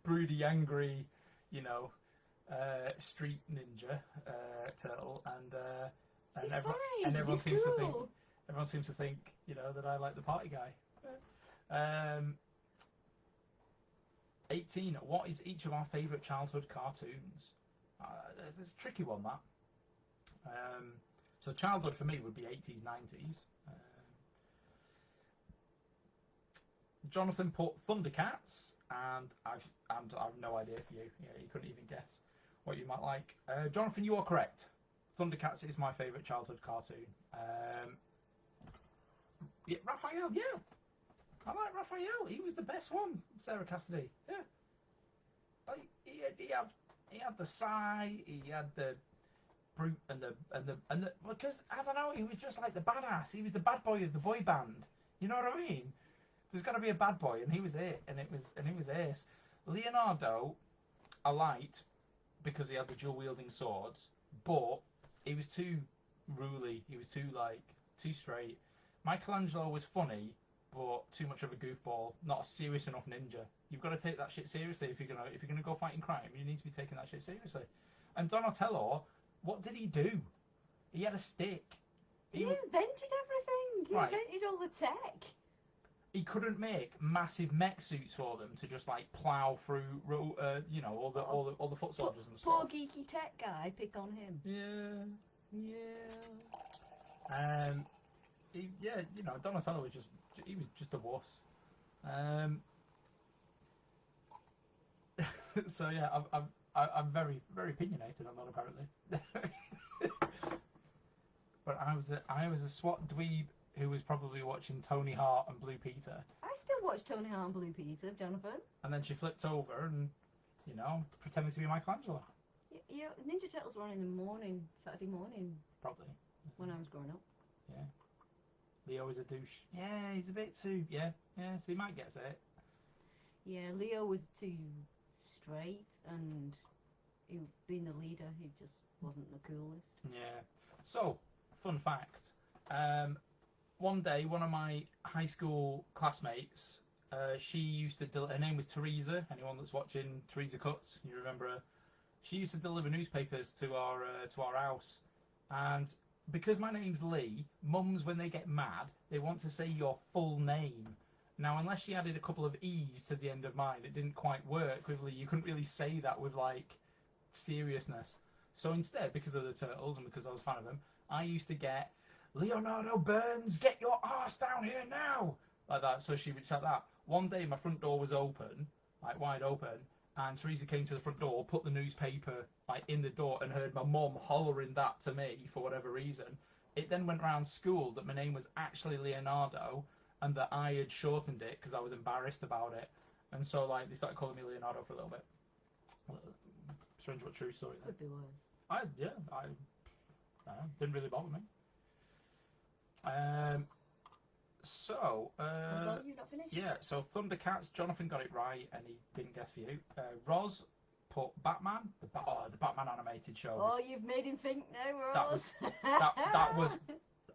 broody, angry, you know, street ninja turtle, and He's everyone fine. He's seems to cool. think that I like the party guy. Um, 18. What is each of our favourite childhood cartoons? It's a tricky one, that. So childhood for me would be 80s, 90s. Jonathan put Thundercats, and I've no idea for you. Yeah, you couldn't even guess what you might like. Jonathan, you are correct. Thundercats is my favourite childhood cartoon. Yeah, Raphael, yeah. I like Raphael. He was the best one. Sarah Cassidy, yeah. Like, he had the sigh, he had the brute and the because I don't know, he was just like the badass. He was the bad boy of the boy band. You know what I mean? There's got to be a bad boy, and he was it, and it was ace. Leonardo, I liked because he had the dual wielding swords, but he was too ruly. He was too straight. Michelangelo was funny, but too much of a goofball. Not a serious enough ninja. You've got to take that shit seriously if you're gonna go fighting crime. You need to be taking that shit seriously. And Donatello, what did he do? He had a stick. He Was invented everything. He right. invented all the tech. He couldn't make massive mech suits for them to just like plow through, all the foot soldiers and Poor stuff. geeky tech guy. Pick on him. Yeah, yeah. Donatello was just a wuss. So yeah, I'm very very opinionated on that apparently. But I was a SWAT dweeb who was probably watching Tony Hart and Blue Peter. I still watch Tony Hart and Blue Peter, Jonathan. And then she flipped over and pretended to be Michelangelo. Yeah, Ninja Turtles were on in the morning, Saturday morning, Probably. when I was growing up. Yeah. Leo is a douche. Yeah, he's a bit too. Yeah, yeah. So he might get it. Yeah, Leo was too straight, and being the leader, he just wasn't the coolest. Yeah. So, fun fact. One day, one of my high school classmates, she used to. Her name was Teresa. Anyone that's watching Teresa Cuts, you remember her? She used to deliver newspapers to our house, and because my name's Lee, mums when they get mad, they want to say your full name. Now, unless she added a couple of E's to the end of mine, it didn't quite work with Lee. You couldn't really say that with like seriousness. So instead, because of the turtles and because I was a fan of them, I used to get Leonardo Burns, get your arse down here now, like that. So she would shout that. One day, my front door was open, like wide open, and Teresa came to the front door, put the newspaper like in the door, and heard my mum hollering that to me for whatever reason. It then went around school that my name was actually Leonardo, and that I had shortened it because I was embarrassed about it, and so like they started calling me Leonardo for a little bit. Strange but true story. Could be worse. I didn't really bother me. Um, so Hold on, you not finished? yeah, so Thundercats, Jonathan got it right, and he didn't guess for you. Roz put Batman, the Batman animated show. Oh, you've made him think now, That Ross. that was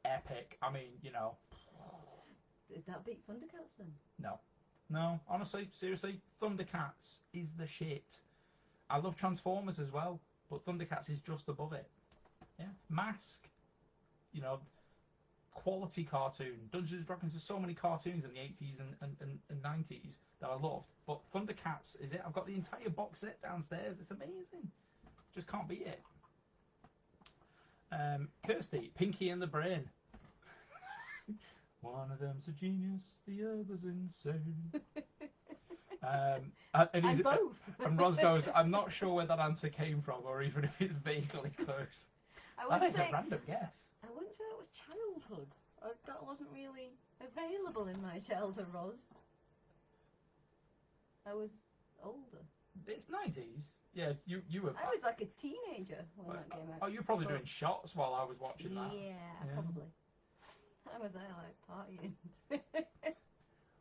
epic. I mean, you know. Did that beat Thundercats then? No, honestly, seriously, Thundercats is the shit. I love Transformers as well, but Thundercats is just above it. Yeah, Mask, you know, quality cartoon. Dungeons and Dragons. There's so many cartoons in the 80s and 90s that I loved, but Thundercats is it. I've got the entire box set downstairs. It's amazing. Just can't beat it. Kirsty, Pinky and the Brain. One of them's a genius, the other's insane. And both. And Ros goes, I'm not sure where that answer came from, or even if it's vaguely close. That is a random guess. I wouldn't say that was childhood. That wasn't really available in my childhood, Ros. I was older. It's 90s. Yeah, you were. I was like a teenager when that came out. Oh, you were probably doing shots while I was watching that. Yeah, probably. I was there like partying.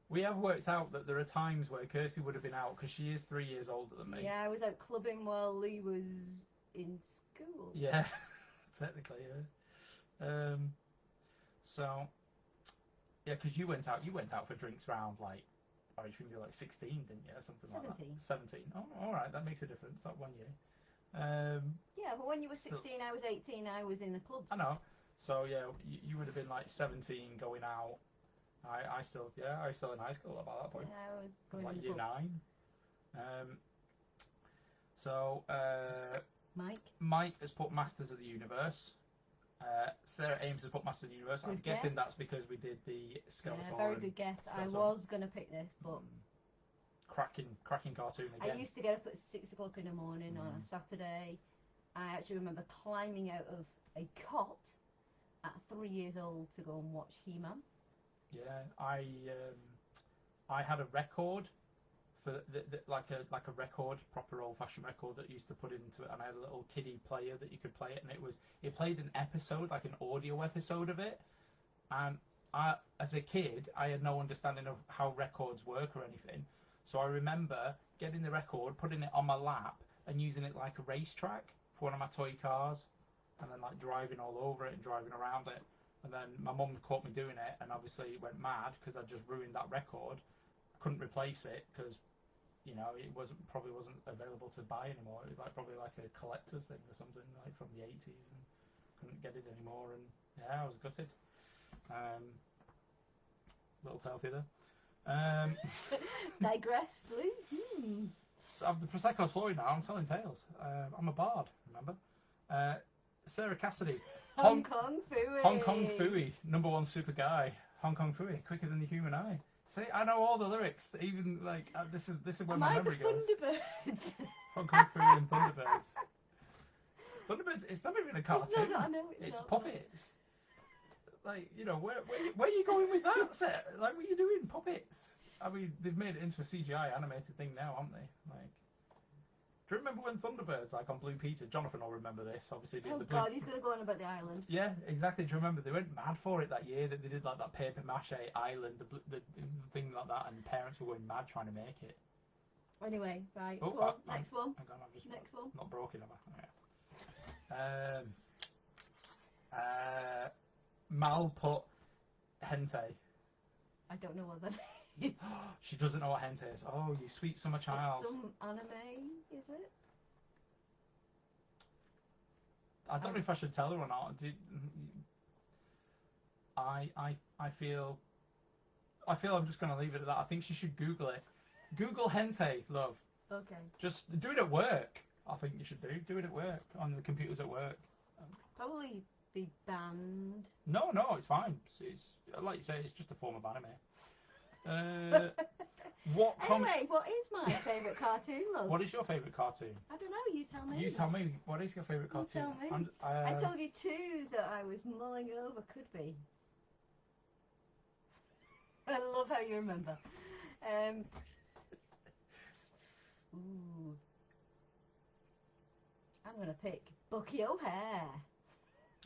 We have worked out that there are times where Kirsty would have been out because she is 3 years older than me. Yeah, I was out clubbing while Lee was in school. Yeah, technically, yeah. So, yeah, because you went out for drinks round like, oh, you think you were like 16, didn't you, or something 17. like that? 17. Oh, all right, that makes a difference. That 1 year. Yeah, but when you were 16, I was 18. I was in the clubs. I know. So yeah, you would have been like 17 going out. I still in high school about that point. Yeah, I was going like in the year clubs. 9. So Mike has put Masters of the Universe. Sarah Ames has put Masters of the Universe. I'm guessing that's because we did the Skeletor. Yeah, very good guess. I was going to pick this, but cracking cartoon again. I used to get up at 6 o'clock in the morning on a Saturday. I actually remember climbing out of a cot at 3 years old to go and watch He-Man. Yeah, I had a record for like a record, proper old-fashioned record that used to put into it, and I had a little kiddie player that you could play it, and it played an episode, like an audio episode of it, and as a kid, I had no understanding of how records work or anything, so I remember getting the record, putting it on my lap, and using it like a racetrack for one of my toy cars, and then like driving all over it and driving around it. And then my mum caught me doing it, and obviously went mad because I just ruined that record. Couldn't replace it because, you know, it probably wasn't available to buy anymore. It was like probably like a collector's thing or something like from the 80s, and couldn't get it anymore. And yeah, I was gutted. Little tale for you there. Digress, Lou. So the Prosecco's flowing now. I'm telling tales. I'm a bard, remember? Sarah Cassidy. Hong Kong Phooey. Hong Kong Phooey, #1 super guy. Hong Kong Phooey, quicker than the human eye. See, I know all the lyrics. Even like this is where my memory goes. Thunderbirds? Hong Kong Phooey and Thunderbirds. Thunderbirds. It's not even a cartoon. I know it's puppets. Like, you know, where are you going with that set? Like, what are you doing? Puppets. I mean, they've made it into a CGI animated thing now, haven't they? Like. Do you remember when Thunderbirds, like on Blue Peter, Jonathan will remember this, obviously. Oh God, he's going to go on about the island. Yeah, exactly. Do you remember? They went mad for it that year, that they did like that paper mache island, the thing like that, and parents were going mad trying to make it. Anyway, right, go on, next one. Hang on, I've just next one. Not broken, am I? Okay. Mal put hentai. I don't know what that is. She doesn't know what hentai is. Oh, you sweet summer child. It's some anime, is it? I don't know if I should tell her or not. I feel I'm just going to leave it at that. I think she should Google it. Google hentai, love. Okay. Just do it at work. I think you should do it at work, on the computers at work. Probably be banned. No, it's fine. It's like you say, it's just a form of anime. Anyway, what is my favourite cartoon, love? What is your favourite cartoon? I don't know, you tell me. You tell me. What is your favourite cartoon? You tell me. I told you two that I was mulling over could be. I love how you remember. Ooh. I'm going to pick Bucky O'Hare.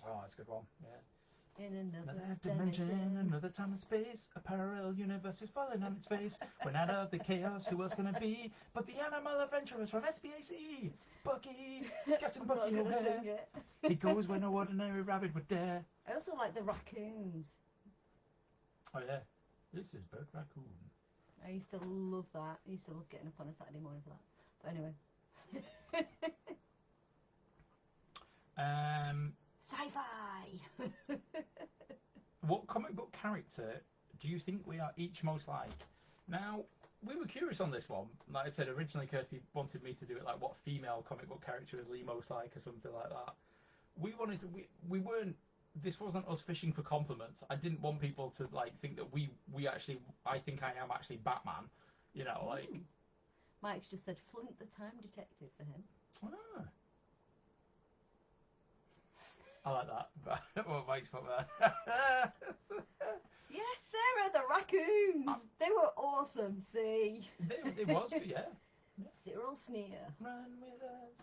Oh, that's a good one, yeah. in another Another dimension. another time and space, a parallel universe is falling on its face. When out of the chaos, who else can it be but the animal adventurers from SPAC? Bucky, Captain I'm not Bucky gonna sing O'Hare. it. He goes where no ordinary rabbit would dare. I also like the raccoons. Oh yeah, this is Bird Raccoon. I used to love that. I used to love getting up on a Saturday morning for that. But anyway. Sci-fi! What comic book character do you think we are each most like? Now, we were curious on this one. Like I said, originally Kirsty wanted me to do it like what female comic book character is Lee most like or something like that. We wanted to, we weren't, this wasn't us fishing for compliments. I didn't want people to like think that we actually, I think I am actually Batman. You know, like... Mike's just said Flint the Time Detective for him. Ah. I like that. What Mike's put there. Yes, Sarah, the raccoons! They were awesome, see? It was good, yeah. Cyril Sneer. Run with us.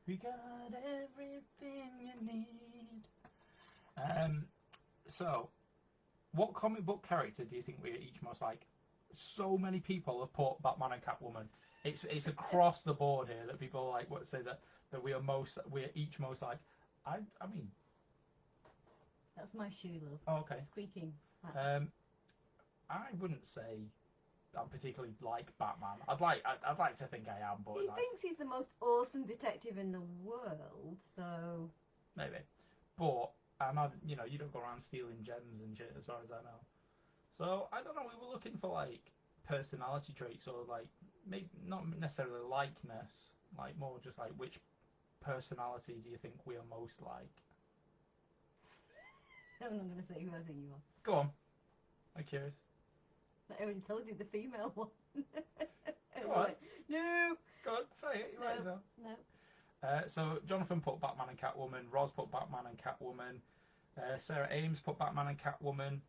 We got everything you need. So, what comic book character do you think we're each most like? So many people have put Batman and Catwoman. It's across the board here that people like what say that we're each most like. I mean. That's my shoe, love. Oh, okay. Squeaking. I wouldn't say I'm particularly like Batman. I'd like to think I am, but he thinks he's the most awesome detective in the world, so maybe. But you know, you don't go around stealing gems and shit, as far as I know. So I don't know. We were looking for like personality traits or like maybe not necessarily likeness, like more just like which personality do you think we are most like? I'm not going to say who I think you are. Go on. I'm curious. I already told you the female one. Go on. No. Go on, say it. You might as well. No. So Jonathan put Batman and Catwoman. Roz put Batman and Catwoman. Sarah Ames put Batman and Catwoman.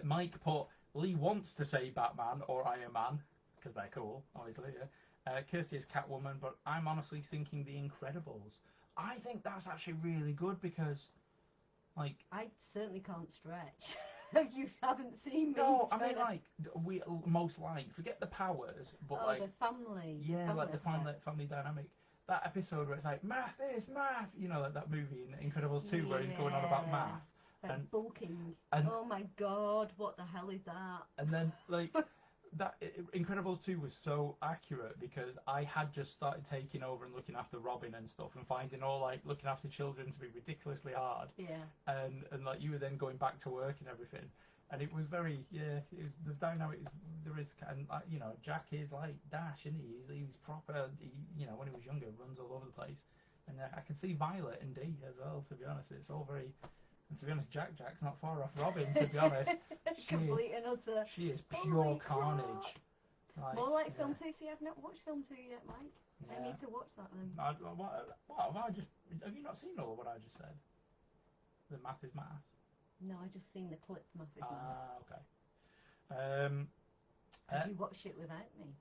Mike put Lee wants to say Batman or Iron Man because they're cool, obviously. Yeah. Kirsty is Catwoman, but I'm honestly thinking The Incredibles. I think that's actually really good because, like, I certainly can't stretch. You haven't seen me. no, I mean like we most like forget the powers, but like the family. yeah, like the family dynamic. That episode where it's like math is math, you know, like that movie in Incredibles 2 where he's going on about math and bulking. And, oh my god, what the hell is that? And then like that Incredibles 2 was so accurate because I had just started taking over and looking after Robin and stuff and finding all like looking after children to be ridiculously hard. Yeah. And like you were then going back to work and everything. And it was very, the dynamic is, there is, and you know, Jack is like Dash, isn't he? He's proper, you know, when he was younger, runs all over the place. And I can see Violet in D as well, to be honest. It's all very, and to be honest, Jack's not far off Robin, to be honest. Complete and utter. She is pure carnage. Like, more like Film 2. See, I've not watched Film 2 yet, Mike. Yeah. I need to watch that then. What have you not seen all of what I just said? The math is math. No, I just seen the clip. Math is math. Ah, okay. Did you watch it without me?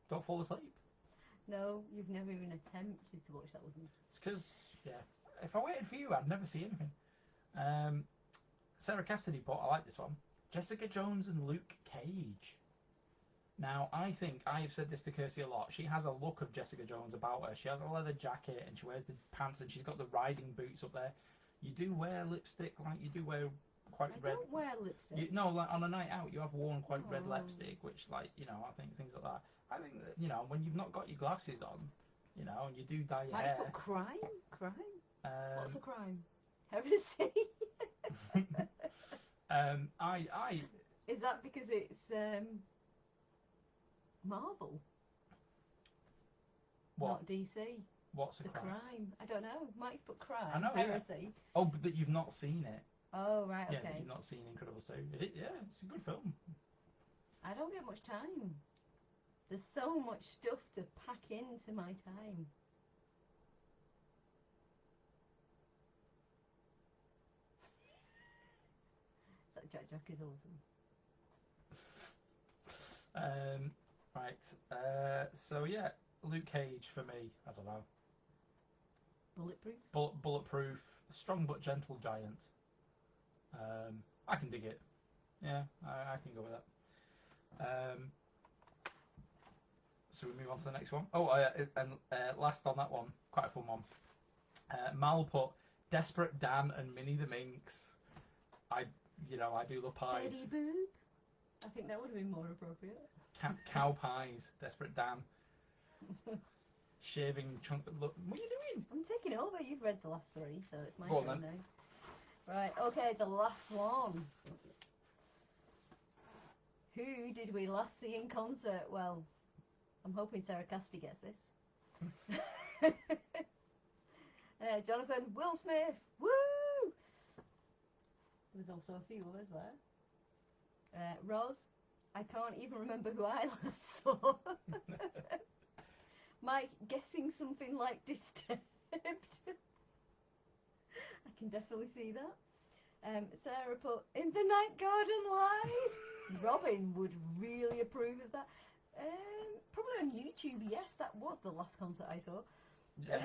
Don't fall asleep. No, you've never even attempted to watch that with me. It's because, yeah, if I waited for you, I'd never see anything. Sarah Cassidy put, I like this one, Jessica Jones and Luke Cage. Now, I think, I have said this to Kirsty a lot, she has a look of Jessica Jones about her. She has a leather jacket and she wears the pants and she's got the riding boots up there. You do wear lipstick, like you do wear quite red... I don't wear lipstick. No, like on a night out, you have worn quite red lipstick, which, like, you know, I think things like that. I think that, you know, when you've not got your glasses on, you know, and you do dye your hair... Put crime? What's a crime? Heresy? Is that because it's Marvel? What? Not DC? What's a the crime? I don't know. Mike's put crime. I know, Heresy. Yeah. Oh, but you've not seen it. Oh, right, yeah, okay. Yeah, you've not seen Incredibles 2. Yeah, it's a good film. I don't get much time. There's so much stuff to pack into my time. That Jack is awesome. Right. So yeah, Luke Cage for me. I don't know. Bulletproof. Bulletproof. strong but gentle giant. I can dig it. Yeah, I can go with that. So we move on to the next one. Oh, and last on that one, quite a fun one. Mal put Desperate Dan and Minnie the Minx. I do love pies. Betty Boop. I think that would have been more appropriate. Cow pies. Desperate Dan. Shaving chunk. Look, what are you doing? I'm taking over. You've read the last three, so it's my Go on, turn then. now. Right. Okay. The last one. Who did we last see in concert? Well, I'm hoping Sarah Cassidy gets this. Jonathan, Will Smith, woo! There's also a few others there. Roz, I can't even remember who I last saw. Mike, guessing something like Disturbed. I can definitely see that. Sarah put, In the Night Garden Live. Robin would really approve of that. Probably on YouTube, yes, that was the last concert I saw. Yeah.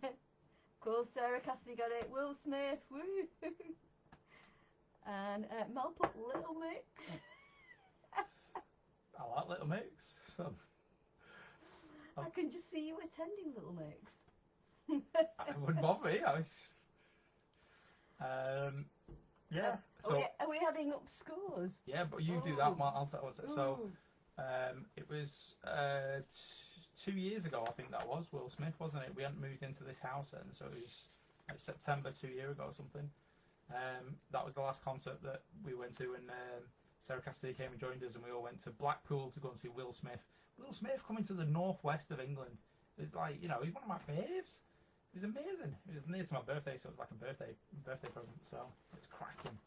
Of course, Sarah Cassidy got it. Will Smith, woo! And Mel put Little Mix. I like Little Mix. I can just see you attending Little Mix. It wouldn't bother me. Yeah. Are we adding up scores? Yeah, but you do that one. I'll tell you. So, Ooh. it was 2 years ago, I think that was, Will Smith, wasn't it? We hadn't moved into this house then, so it was like September 2 years ago or something. That was the last concert that we went to, and Sarah Cassidy came and joined us, and we all went to Blackpool to go and see Will Smith. Will Smith coming to the northwest of England. It was like, he's one of my faves. It was amazing. It was near to my birthday, so it was like a birthday present, so it's cracking.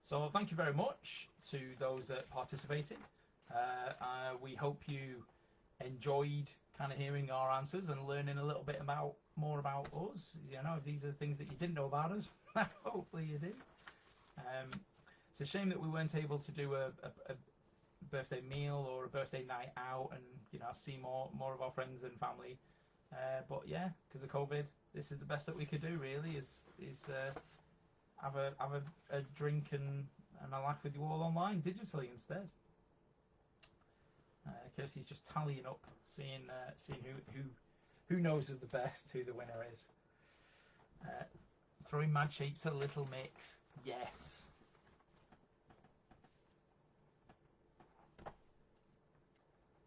So thank you very much to those that participated. We hope you enjoyed kind of hearing our answers and learning a little bit more about us. If these are things that you didn't know about us, hopefully you did. It's a shame that we weren't able to do a birthday meal or a birthday night out and see more of our friends and family. But yeah, because of COVID, this is the best that we could do. Really, is have a drink and a laugh with you all online digitally instead. Kirsty's just tallying up, seeing who knows is the best, who the winner is. Throwing mad shapes at Little Mix, yes.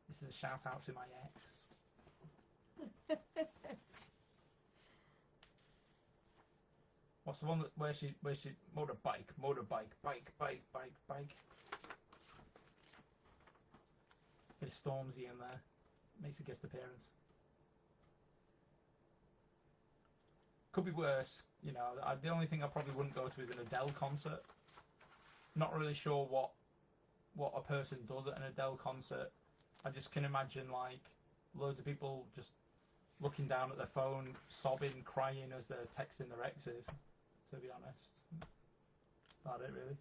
This is a shout out to my ex. What's the one where she motorbike, bike. Bit of Stormzy in there. Makes a guest appearance. Could be worse, the only thing I probably wouldn't go to is an Adele concert. Not really sure what a person does at an Adele concert. I just can imagine like loads of people just looking down at their phone, sobbing, crying as they're texting their exes, to be honest. About it, really.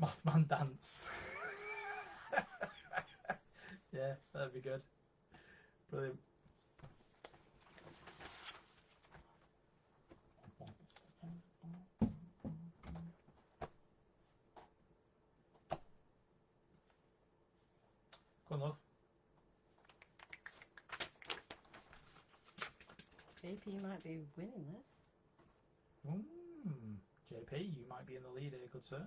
Mothman dance. Yeah, that'd be good. Brilliant. Go on, love. JP might be winning this. JP, you might be in the lead here, good sir.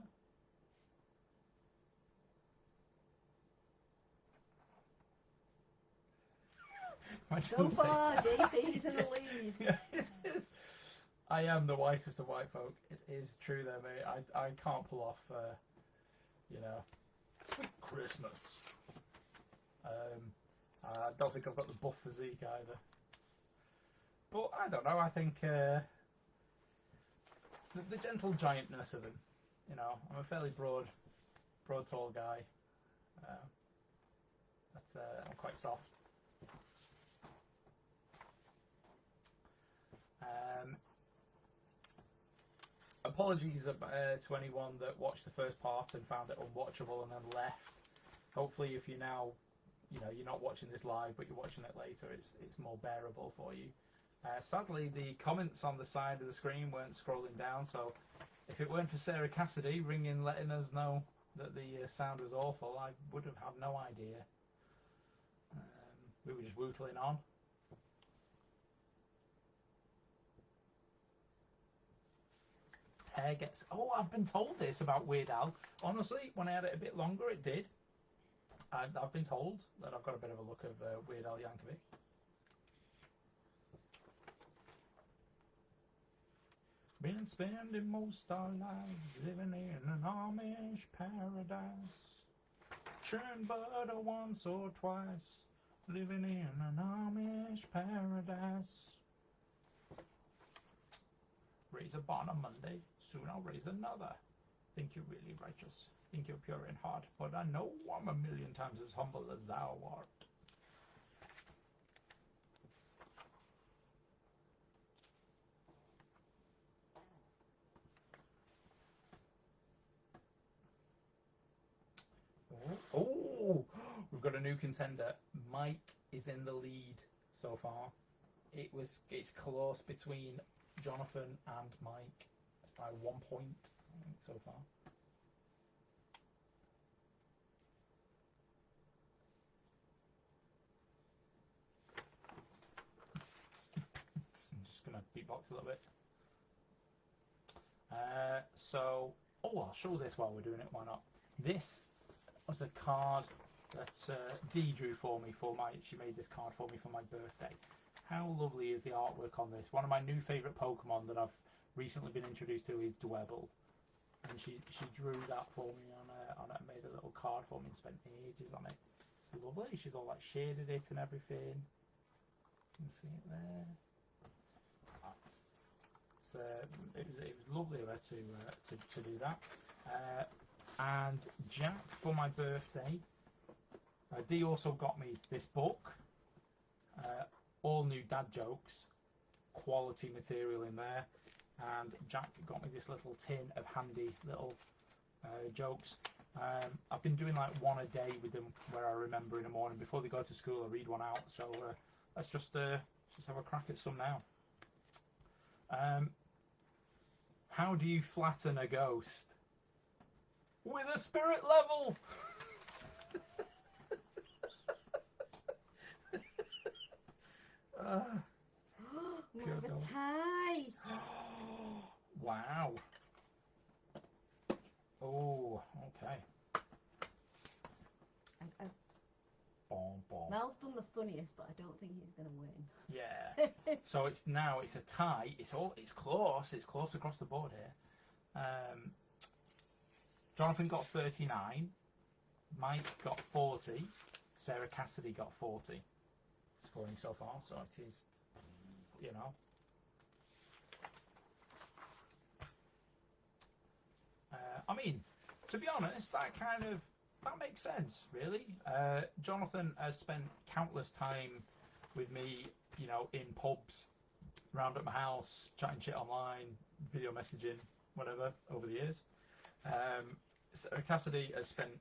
So far, JP's in the lead. I am the whitest of white folk. It is true there, mate. I can't pull off, Sweet Christmas. I don't think I've got the buff physique either. But I don't know, I think the gentle giantness of him. I'm a fairly broad, tall guy. But I'm quite soft. apologies to anyone that watched the first part and found it unwatchable and then left. Hopefully, if you're now, you're not watching this live, but you're watching it later, it's more bearable for you. Sadly, the comments on the side of the screen weren't scrolling down, so if it weren't for Sarah Cassidy ringing, letting us know that the sound was awful, I would have had no idea. We were just whootling on. Hair gets... Oh, I've been told this about Weird Al. Honestly, when I had it a bit longer, it did. I've been told that I've got a bit of a look of Weird Al Yankovic. Been spending most our lives living in an Amish paradise. Churn butter once or twice, living in an Amish paradise. Raise a barn on Monday, soon I'll raise another. Think you're really righteous, think you're pure in heart, but I know I'm a million times as humble as thou art. Oh, we've got a new contender. Mike is in the lead so far. It's close between Jonathan and Mike by 1 point, I think, so far. I'm just gonna beatbox a little bit. I'll show this while we're doing it. Why not? This was a card that Dee drew for me she made this card for me for my birthday. How lovely is the artwork on this? One of my new favourite Pokemon that I've recently been introduced to is Dwebble. And she drew that for me on it and made a little card for me and spent ages on it. It's lovely. She's all like shaded it and everything. You can see it there. It was lovely of her to do that. And Jack, for my birthday, Dee also got me this book, all new dad jokes, quality material in there, and Jack got me this little tin of handy little jokes. I've been doing like one a day with them, where I remember in the morning before they go to school I read one out, so let's just have a crack at some now. How do you flatten a ghost? With a spirit level! With a tie! Wow. Oh, okay. Mel's done the funniest, but I don't think he's going to win. Yeah. So it's a tie. It's close. It's close across the board here. Jonathan got 39. Mike got 40. Sarah Cassidy got 40. Scoring so far, so it is, I mean, to be honest, that makes sense, really. Jonathan has spent countless time with me, in pubs, round at my house, chatting shit online, video messaging, whatever, over the years. Sarah Cassidy has spent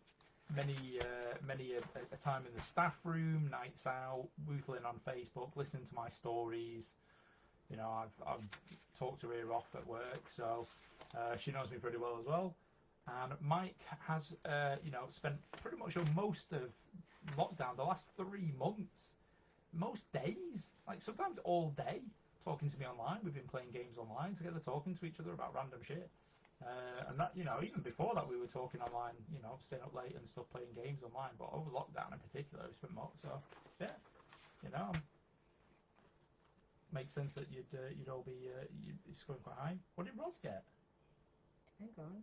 many a time in the staff room, nights out, whootling on Facebook, listening to my stories. I've talked to her off at work, so she knows me pretty well as well. And Mike has, spent pretty much most of lockdown, the last 3 months, most days, like sometimes all day, talking to me online. We've been playing games online together, talking to each other about random shit. And that, even before that, we were talking online, staying up late and stuff, playing games online. But over lockdown in particular, we spent more. So, yeah, makes sense that you'd all be scoring quite high. What did Ross get? Hang on.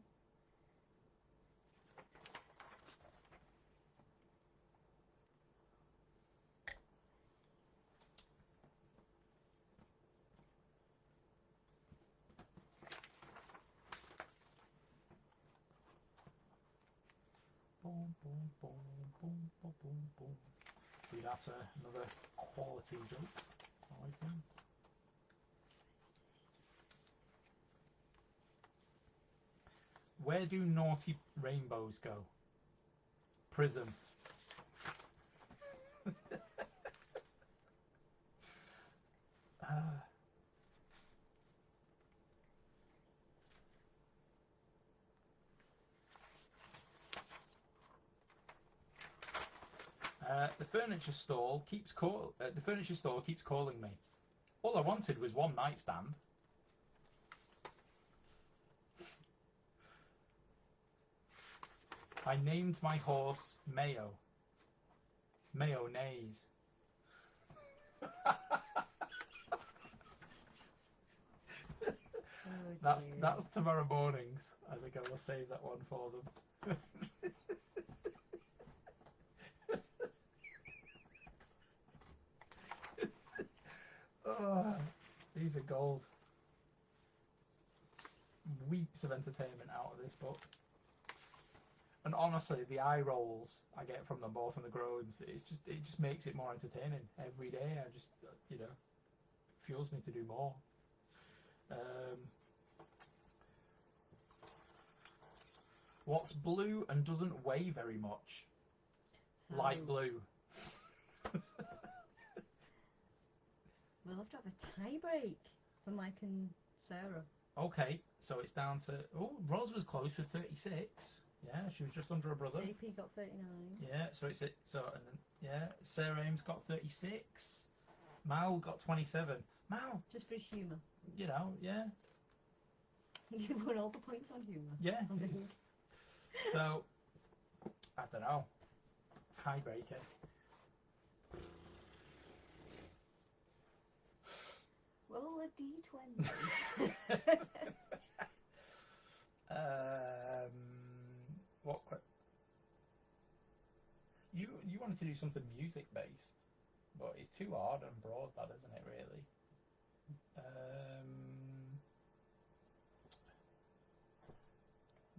Boom, boom, boom, boom, boom, boom, boom. See, that's another quality joke. Quality. Where do naughty rainbows go? Prison. The furniture store keeps calling me. All I wanted was one nightstand. I named my horse Mayo. Mayonnaise. That's tomorrow mornings. I think I will save that one for them. Oh, these are gold. Weeks of entertainment out of this book. And honestly, the eye rolls I get from them both and the groans, it just makes it more entertaining every day. I just, fuels me to do more. What's blue and doesn't weigh very much? So, light blue. We'll have to have a tie break for Mike and Sarah. Okay, so it's down to... Oh, Ros was close with 36. Yeah, she was just under her brother. JP got 39. Yeah, so and then, yeah, Sarah Ames got 36. Mal got 27. Mal! Just for his humour. You know, yeah. You won all the points on humour. Yeah. So, I don't know. Tiebreaker. Roll a d20. What? You wanted to do something music based, but it's too hard and broad, that isn't it? Really.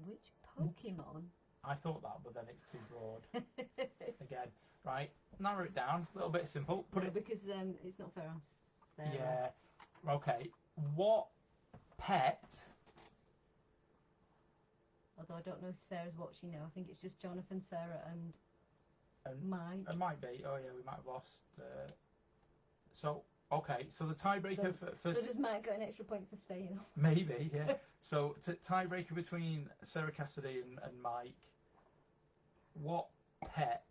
Which Pokemon? I thought that, but then it's too broad. Again, right? Narrow it down. A little bit simple. Because it's not fair on Sarah. Yeah. Okay. What pet? Although I don't know if Sarah's watching now. I think it's just Jonathan, Sarah, and Mike. It might be. Oh yeah, we might have lost. So okay. So the tiebreaker for. So does Mike get an extra point for staying on? Maybe. Yeah. So tiebreaker between Sarah Cassidy and Mike. What pet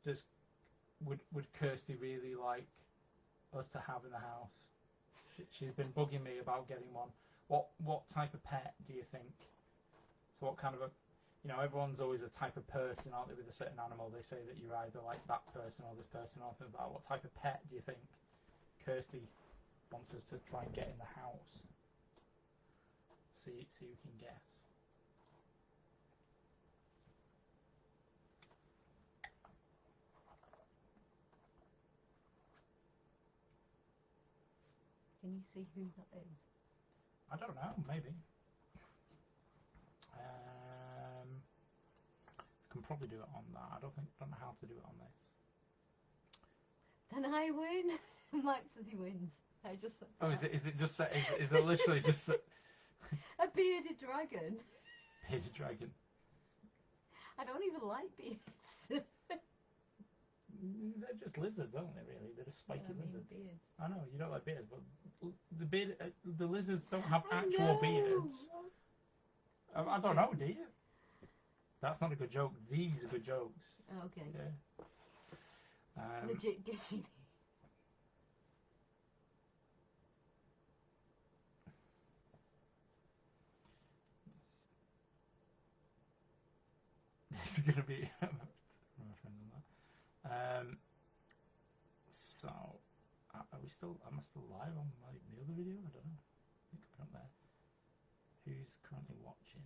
would Kirsty really like us to have in the house? She's been bugging me about getting one. What type of pet do you think? So what kind of a, everyone's always a type of person, aren't they, with a certain animal? They say that you're either like that person or this person or something like that. What type of pet do you think Kirsty wants us to try and get in the house? See who can guess. Can you see who that is? I don't know, maybe. Can probably do it on that. I don't know how to do it on this. Then I win. Mike says he wins. I just said that. Oh, is it just is it literally just a bearded dragon? Bearded dragon. I don't even like beards. They're just lizards, aren't they? Really, they're just spiky lizards. Beards. I know you don't like beards, but the lizards don't have actual beards. I don't know, do you? That's not a good joke. These are good jokes. Oh, okay. Yeah. Legit getting me. This is gonna be my friends on that. So, are we still? Am I still live on the other video? I don't know. I think I'm up there. Who's currently watching?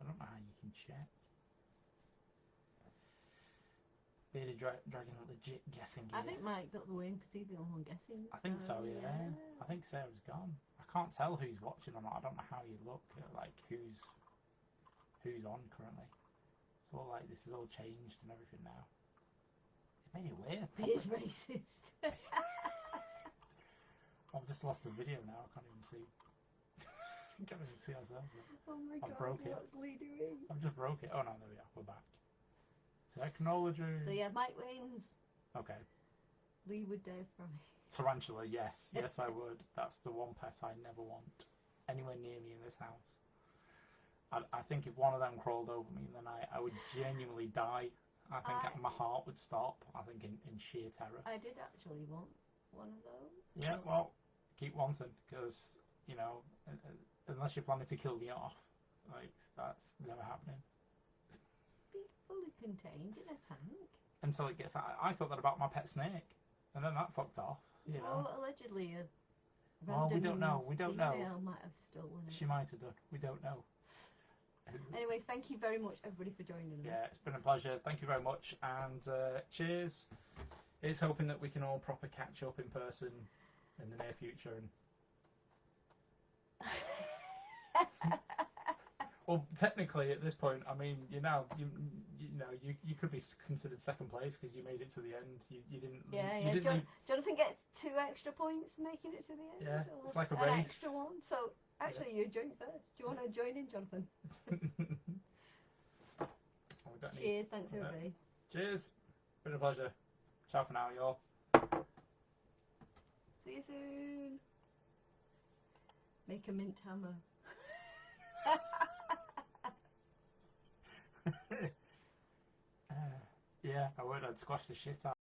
I don't know how you can check. Bearded dragon, legit guessing gear. I think Mike got the win because he's the only one guessing. I think so, yeah. I think Sarah's gone. I can't tell who's watching or not. I don't know how you look at, like, who's on currently. It's all like, this is all changed and everything now. It's made it weird. Beard racist. I've just lost the video now. I can't even see. Can't even see ourselves. Oh my I god, broke it. what's Lee doing? I've just broke it. Oh no, there we are. We're back. Technology. So yeah, Mike wins. Okay. Lee would die for me. Tarantula, yes. Yes, I would. That's the one pet I never want anywhere near me in this house. I think if one of them crawled over me, then I would genuinely die. I think my heart would stop. I think in sheer terror. I did actually want one of those. Yeah, well, keep wanting, because, you know, unless you're planning to kill me off, like, that's never happening. Be fully contained in a tank. Until it gets... I thought that about my pet snake, and then that fucked off, you know. Well, allegedly a Well, we don't know. We don't know. female might have stolen it. She might have done. We don't know. Anyway, thank you very much, everybody, for joining us. Yeah, it's been a pleasure. Thank you very much, and cheers. Here's hoping that we can all proper catch up in person in the near future. And well, technically at this point, I mean, you know, you could be considered second place because you made it to the end. You didn't. Yeah, you yeah. didn't Jonathan gets 2 extra points for making it to the end. Yeah, or it's like a an race. extra one. So actually, you joined first. Do you want to join in, Jonathan? Cheers. Thanks, everybody. Cheers. Been a pleasure. Ciao for now, y'all. See you soon. Make a mint hammer. Yeah, I would. I'd squash the shit out.